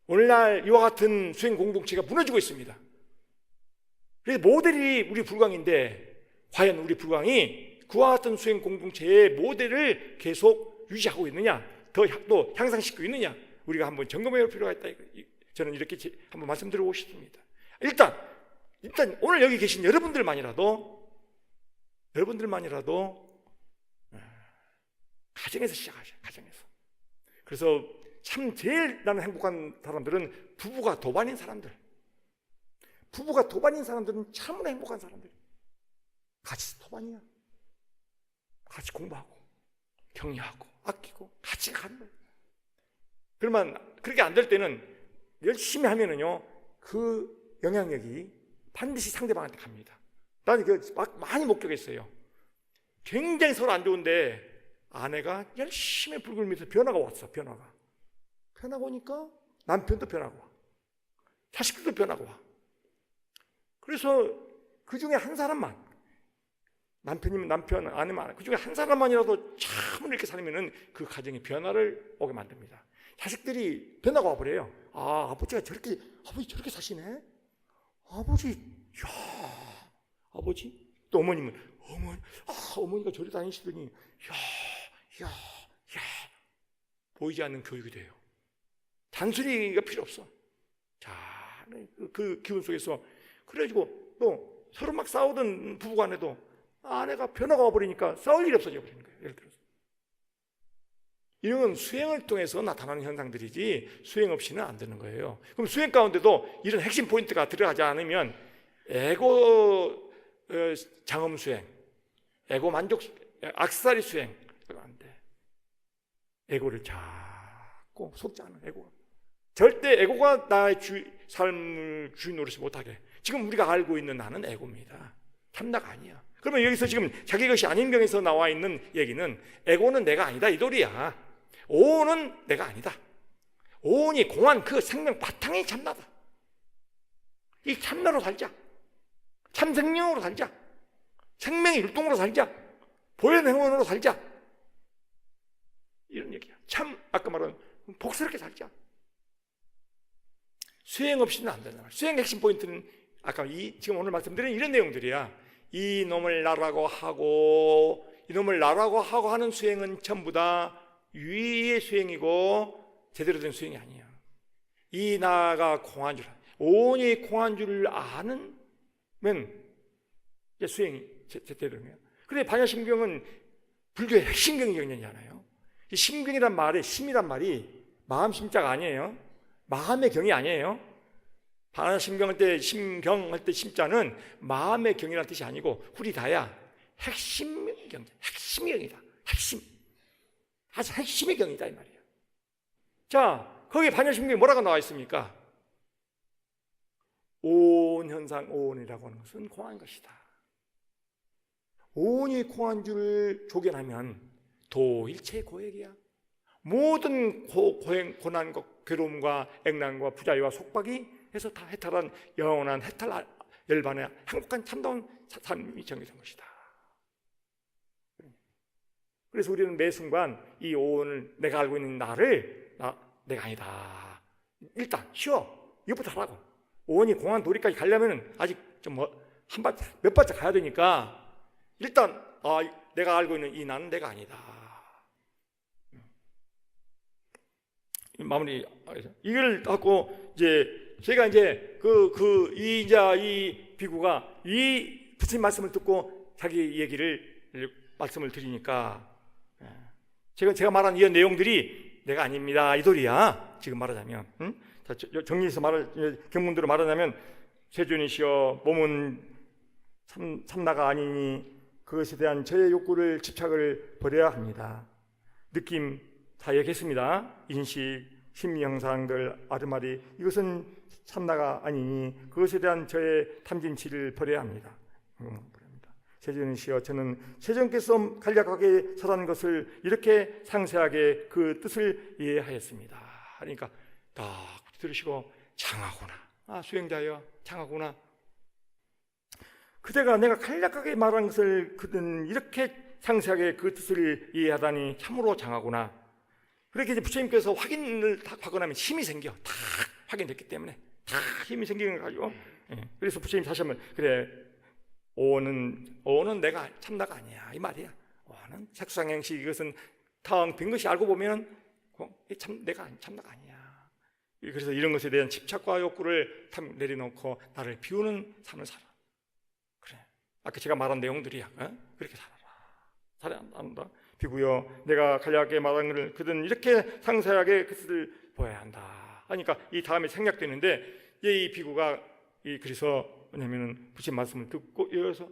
오늘날 이와 같은 수행 공동체가 무너지고 있습니다. 그래서 모델이 우리 불광인데 과연 우리 불광이 그와 같은 수행 공동체의 모델을 계속 유지하고 있느냐, 또 향상시키고 있느냐, 우리가 한번 점검해 볼 필요가 있다. 저는 이렇게 한번 말씀드리고 싶습니다. 일단 오늘 여기 계신 여러분들만이라도 가정에서 시작하죠. 가정에서. 그래서 참 제일 나는 행복한 사람들은 부부가 도반인 사람들. 부부가 도반인 사람들은 참으로 행복한 사람들. 같이 도반이야. 같이 공부하고 격려하고 아끼고 같이 가는 거예요. 그러면 그렇게 안 될 때는 열심히 하면은요, 그 영향력이 반드시 상대방한테 갑니다. 나는 많이 목격했어요. 굉장히 서로 안 좋은데 아내가 열심히 불을 밑에서 변화가 왔어. 변화가 오니까 남편도 변하고 와, 자식들도 변하고 와. 그래서 그 중에 한 사람만, 남편이면 남편, 아내면 그 중에 한 사람만이라도 참 이렇게 살면은 그 가정에 변화를 오게 만듭니다. 자식들이 변화가 와버려요. 아, 아버지 저렇게 사시네. 아버지. 또 어머니는 어머니가 저리 다니시더니 보이지 않는 교육이 돼요. 단순히가 필요 없어. 자, 그 기운 속에서 그래가지고 또 서로 막 싸우던 부부간에도 아내가 변화가 와버리니까 싸울 일이 없어져 버리는 거예요. 예를 들어서 이런 건 수행을 통해서 나타나는 현상들이지 수행 없이는 안 되는 거예요. 그럼 수행 가운데도 이런 핵심 포인트가 들어가지 않으면 에고 장엄 수행, 에고 만족, 악사리 수행 안 돼. 에고를 자꾸 속지 않은 에고가, 절대 에고가 나의 삶을 주인 노릇을 못하게. 지금 우리가 알고 있는 나는 에고입니다. 참나가 아니야. 그러면 여기서 지금 자기 것이 아닌 병에서 나와 있는 얘기는 에고는 내가 아니다 이 도리야. 오온은 내가 아니다. 오온이 공한 그 생명 바탕이 참나다. 이 참나로 살자. 참생명으로 살자. 생명의 율동으로 살자. 보현 행원으로 살자. 이런 얘기야. 참 아까 말한 복스럽게 살자. 수행 없이는 안 된다. 수행의 핵심 포인트는 아까 지금 오늘 말씀드린 이런 내용들이야. 이놈을 나라고 하고 하는 수행은 전부 다 유의의 수행이고 제대로 된 수행이 아니야. 이 나가 공한 줄, 오온이 공한 줄을 아는 수행이 제대로 되는 거야. 그런데 반야심경은 불교의 핵심 경이잖아요. 이 심경이란 말이, 심이란 말이 마음 심자가 아니에요. 마음의 경이 아니에요. 반야심경할 때 심경 할 때 심자는 마음의 경이라는 뜻이 아니고 후리다야 핵심 경, 핵심 경이다. 핵심, 아주 핵심의 경이다 이 말이에요. 자, 거기 반야심경에 뭐라고 나와 있습니까? 오온 현상, 오온이라고 하는 것은 공한 것이다. 오온이 공한 줄을 조견하면 도일체 고액이야. 모든 고난과 괴로움과 액난과 부자유와 속박이 해서 다 해탈한 영원한 해탈 열반의 행복한 참다운 삶이 정해진 것이다. 그래서 우리는 매 순간 이 오온을, 내가 알고 있는 나를 내가 아니다. 일단 쉬워. 이것부터 하라고. 오온이 공한 도리까지 가려면 아직 좀 몇 발짝 가야 되니까 일단 내가 알고 있는 이 나는 내가 아니다. 마무리. 이걸 갖고 제가 이 비구가 이 부처님 말씀을 듣고 자기 말씀을 드리니까 제가 말한 이 내용들이 내가 아닙니다 이 도리야. 지금 말하자면 정리해서 경문대로 말하자면 세존이시여 몸은 참나가 아니니 그것에 대한 저의 욕구를 집착을 버려야 합니다. 느낌 다 얘기했습니다. 인식, 심리 형상들, 아르마리, 이것은 참나가 아니니 그것에 대한 저의 탐진치를 버려야 합니다. 세존이시여 저는 세존께서 간략하게 설하는 것을 이렇게 상세하게 그 뜻을 이해하였습니다. 그러니까 딱 들으시고 장하구나. 수행자여 장하구나. 그대가 내가 간략하게 말한 것을 그는 이렇게 상세하게 그 뜻을 이해하다니 참으로 장하구나. 그렇게 이제 부처님께서 확인을 딱 하고 나면 힘이 생겨. 다 확인됐기 때문에 다 힘이 생기는 거 가지고. 그래서 부처님 다시 한번 그래, 오는 내가 참나가 아니야 이 말이야. 오는 색수상행식, 이것은 텅 빈 것이 알고 보면 내가 참나가 아니야. 그래서 이런 것에 대한 집착과 욕구를 내려놓고 나를 비우는 삶을 살아. 그래, 아까 제가 말한 내용들이야. 그렇게 살아라. 한다. 비구여, 내가 간략하게 말한 것을 그들은 이렇게 상세하게 그것을 보아야 한다. 그러니까 이 다음에 생략되는데, 이 비구가 그래서 뭐냐면은 부처님 말씀을 듣고 이어서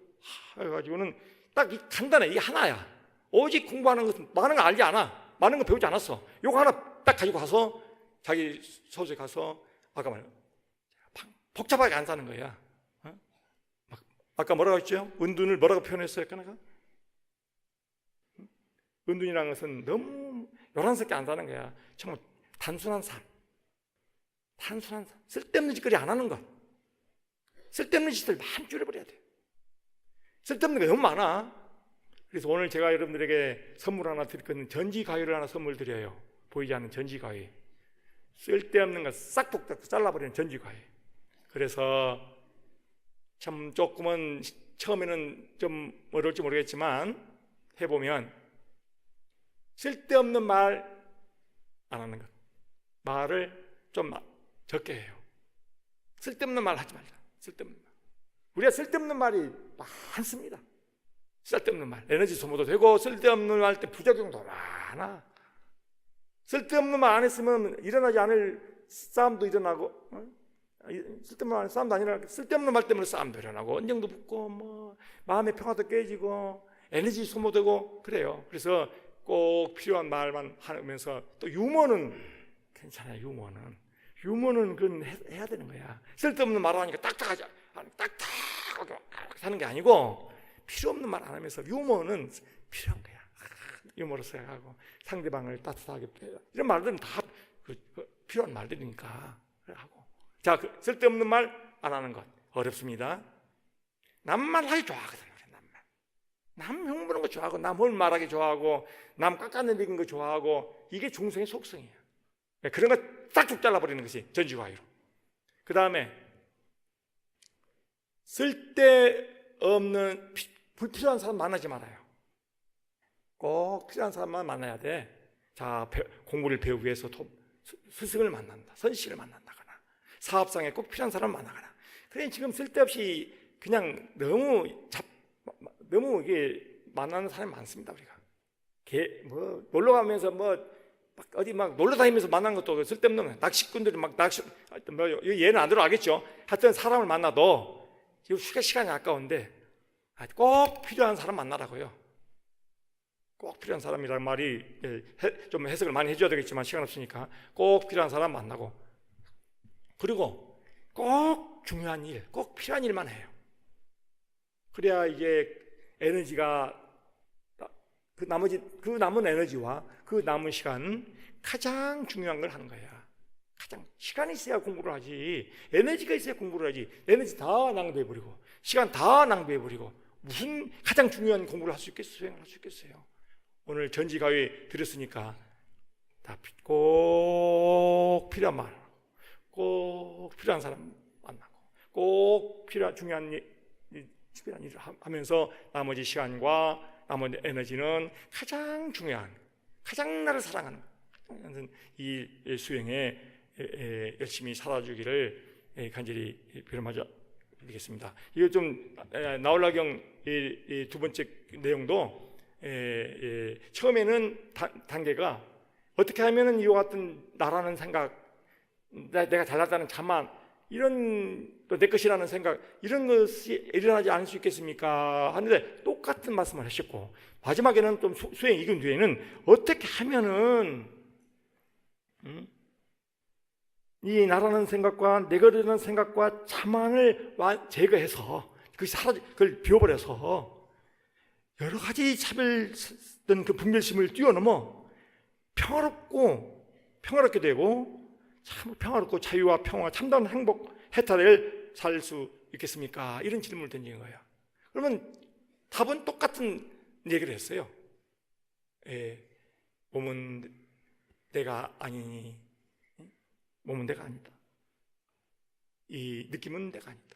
해가지고는 딱 이 간단해. 이 하나야. 오직 공부하는 것은 많은 거 알지 않아. 많은 거 배우지 않았어. 요거 하나 딱 가지고 가서 자기 소속에 가서 아까 말한 복잡하게 안 사는 거야. 아까 뭐라고 했죠? 은둔을 뭐라고 표현했어요? 내가? 은둔이라는 것은 너무 요란스럽게 안 사는 거야. 정말 단순한 삶. 쓸데없는 짓거리 안 하는 것. 쓸데없는 짓을 많이 줄여버려야 돼. 쓸데없는 게 너무 많아. 그래서 오늘 제가 여러분들에게 선물 하나 드릴 거는 전지가위를 하나 선물 드려요. 보이지 않는 전지가위. 쓸데없는 거 싹 잘라버리는 전지가위. 그래서 참 조금은 처음에는 좀 어려울지 모르겠지만 해보면 쓸데없는 말 안 하는 것. 말을 좀 적게 해요. 쓸데없는 말 하지 말자. 쓸데없는 말. 우리가 쓸데없는 말이 많습니다. 쓸데없는 말. 에너지 소모도 되고 쓸데없는 말 할 때 부작용도 많아. 쓸데없는 말 안 했으면 일어나지 않을 싸움도 일어나고, 쓸데없는 말 싸움도 아니라 쓸데없는 말 때문에 싸움도 일어나고, 언쟁도 붙고, 뭐 마음의 평화도 깨지고, 에너지 소모되고 그래요. 그래서 꼭 필요한 말만 하면서, 또 유머는 괜찮아요. 유머는 그건 해야 되는 거야. 쓸데없는 말을 하니까 딱딱하게 하는 게 아니고, 필요 없는 말 안 하면서 유머는 필요한 거야. 유머로 생각하고 상대방을 따뜻하게, 이런 말들은 다 필요한 말들이니까 하고. 자, 쓸데없는 말 안 하는 것 어렵습니다. 남말 하기 좋아하거든요. 남 흉보는 거 좋아하고, 남 헐 말하기 좋아하고, 남 깎아내리는 거 좋아하고, 이게 중생의 속성이에요. 그런 거 싹둑 잘라버리는 것이 전지가위로. 그 다음에 쓸데없는 불필요한 사람 만나지 말아요. 꼭 필요한 사람만 만나야 돼. 자, 공부를 배우기 위해서 스승을 만난다, 선식을 만난다거나, 사업상에 꼭 필요한 사람 만나거나. 그래, 지금 쓸데없이 그냥 너무 이게 만나는 사람이 많습니다. 우리가 놀러 가면서 어디 놀러 다니면서 만난 것도 쓸데없는 거야. 낚시꾼들이 얘는 안 들어가겠죠. 하여튼 사람을 만나도 휴가 시간이 아까운데 꼭 필요한 사람 만나라고요. 꼭 필요한 사람이라는 말이 좀 해석을 많이 해줘야 되겠지만 시간 없으니까 꼭 필요한 사람 만나고, 그리고 꼭 중요한 일, 꼭 필요한 일만 해요. 그래야 이게 에너지가, 그 남은 에너지와 그 남은 시간, 가장 중요한 걸 하는 거야. 가장 시간이 있어야 공부를 하지, 에너지가 있어야 공부를 하지. 에너지 다 낭비해버리고 시간 다 낭비해버리고 무슨 가장 중요한 공부를 할 수 있겠어요? 수행을 할 수 있겠어요? 오늘 전지가위 들었으니까 꼭 필요한 말, 꼭 필요한 사람 만나고, 꼭 중요한 일을 하면서 나머지 시간과 나머지 에너지는 가장 중요한, 가장 나를 사랑하는 이 수행에 열심히 살아주기를 간절히 빌어마저 드리겠습니다. 이거 좀 나홀라경 두 번째 내용도 처음에는 단계가 어떻게 하면은 이와 같은 나라는 생각, 내가 잘났다는 자만, 이런 또 내 것이라는 생각, 이런 것이 일어나지 않을 수 있겠습니까? 하는데 똑같은 말씀을 하셨고, 마지막에는 좀 수행 이근 뒤에는 어떻게 하면은 이 나라는 생각과 내 것이라는 생각과 자만을 제거해서 그걸 비워버려서 여러 가지 차별된 그 분별심을 뛰어넘어 평화롭게 되고, 참 평화롭고 자유와 평화, 참다운 행복, 해탈을 살 수 있겠습니까? 이런 질문을 던진 거예요. 그러면 답은 똑같은 얘기를 했어요. 몸은 내가 아니니, 몸은 내가 아니다. 이 느낌은 내가 아니다.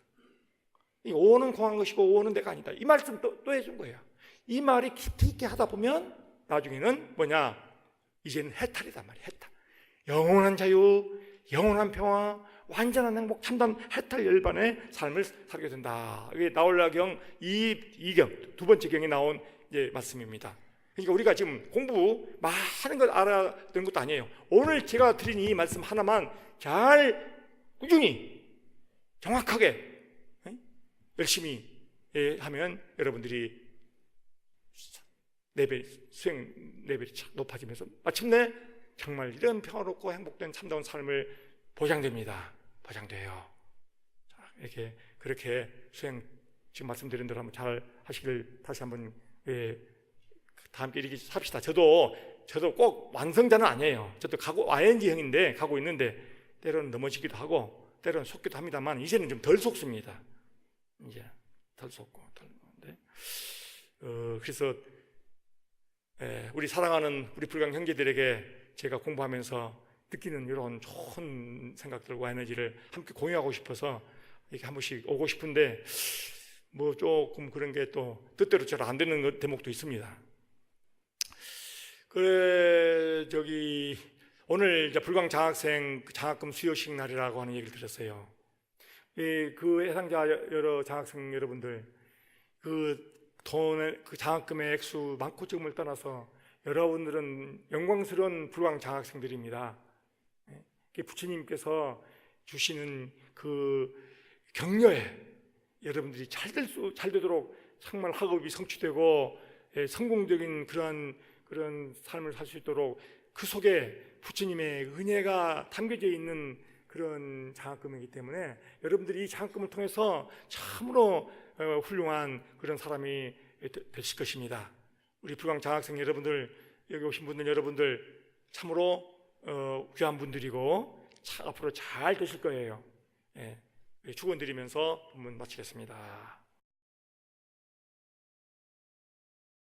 이 오는 공한 것이고 오는 내가 아니다. 이 말씀 또 해준 거예요. 이 말이 깊이 있게 하다 보면 나중에는 뭐냐? 이제는 해탈이단 말이에요. 해탈. 영원한 자유, 영원한 평화, 완전한 행복, 참담 해탈 열반의 삶을 살게 된다. 이게 나홀라경 2경 두 번째 경에 나온 이제 말씀입니다. 그러니까 우리가 지금 공부 많은 걸 알아듣는 것도 아니에요. 오늘 제가 드린 이 말씀 하나만 잘 꾸준히 정확하게 열심히 하면 여러분들이 수행 레벨이 착 높아지면서 마침내 정말 이런 평화롭고 행복된 참다운 삶을 보장됩니다. 보장돼요. 이렇게 그렇게 수행 지금 말씀드린 대로 한번 잘 하시길 다시 한번 다 함께 이렇게 삽시다. 저도 꼭 완성자는 아니에요. 저도 ING형인데 가고 있는데 때로는 넘어지기도 하고 때로는 속기도 합니다만 이제는 좀 덜 속습니다. 이제 덜 속고 그래서 우리 사랑하는 우리 불강 형제들에게 제가 공부하면서 느끼는 이런 좋은 생각들과 에너지를 함께 공유하고 싶어서 이렇게 한 번씩 오고 싶은데 뭐 조금 그런 게 또 뜻대로 잘 안 되는 대목도 있습니다. 그래 오늘 이제 불광 장학생 장학금 수여식 날이라고 하는 얘기를 들었어요. 그 해당자 여러 장학생 여러분들 그 장학금의 액수 많고 적음을 떠나서 여러분들은 영광스러운 불광 장학생들입니다. 부처님께서 주시는 그 격려에 여러분들이 잘 되도록 정말 학업이 성취되고 성공적인 그런 삶을 살 수 있도록 그 속에 부처님의 은혜가 담겨져 있는 그런 장학금이기 때문에 여러분들이 이 장학금을 통해서 참으로 훌륭한 그런 사람이 되실 것입니다. 우리 불광 장학생 여러분들, 여기 오신 분들 여러분들 참으로 귀한 분들이고 앞으로 잘 되실 거예요. 축원드리면서 본문 마치겠습니다.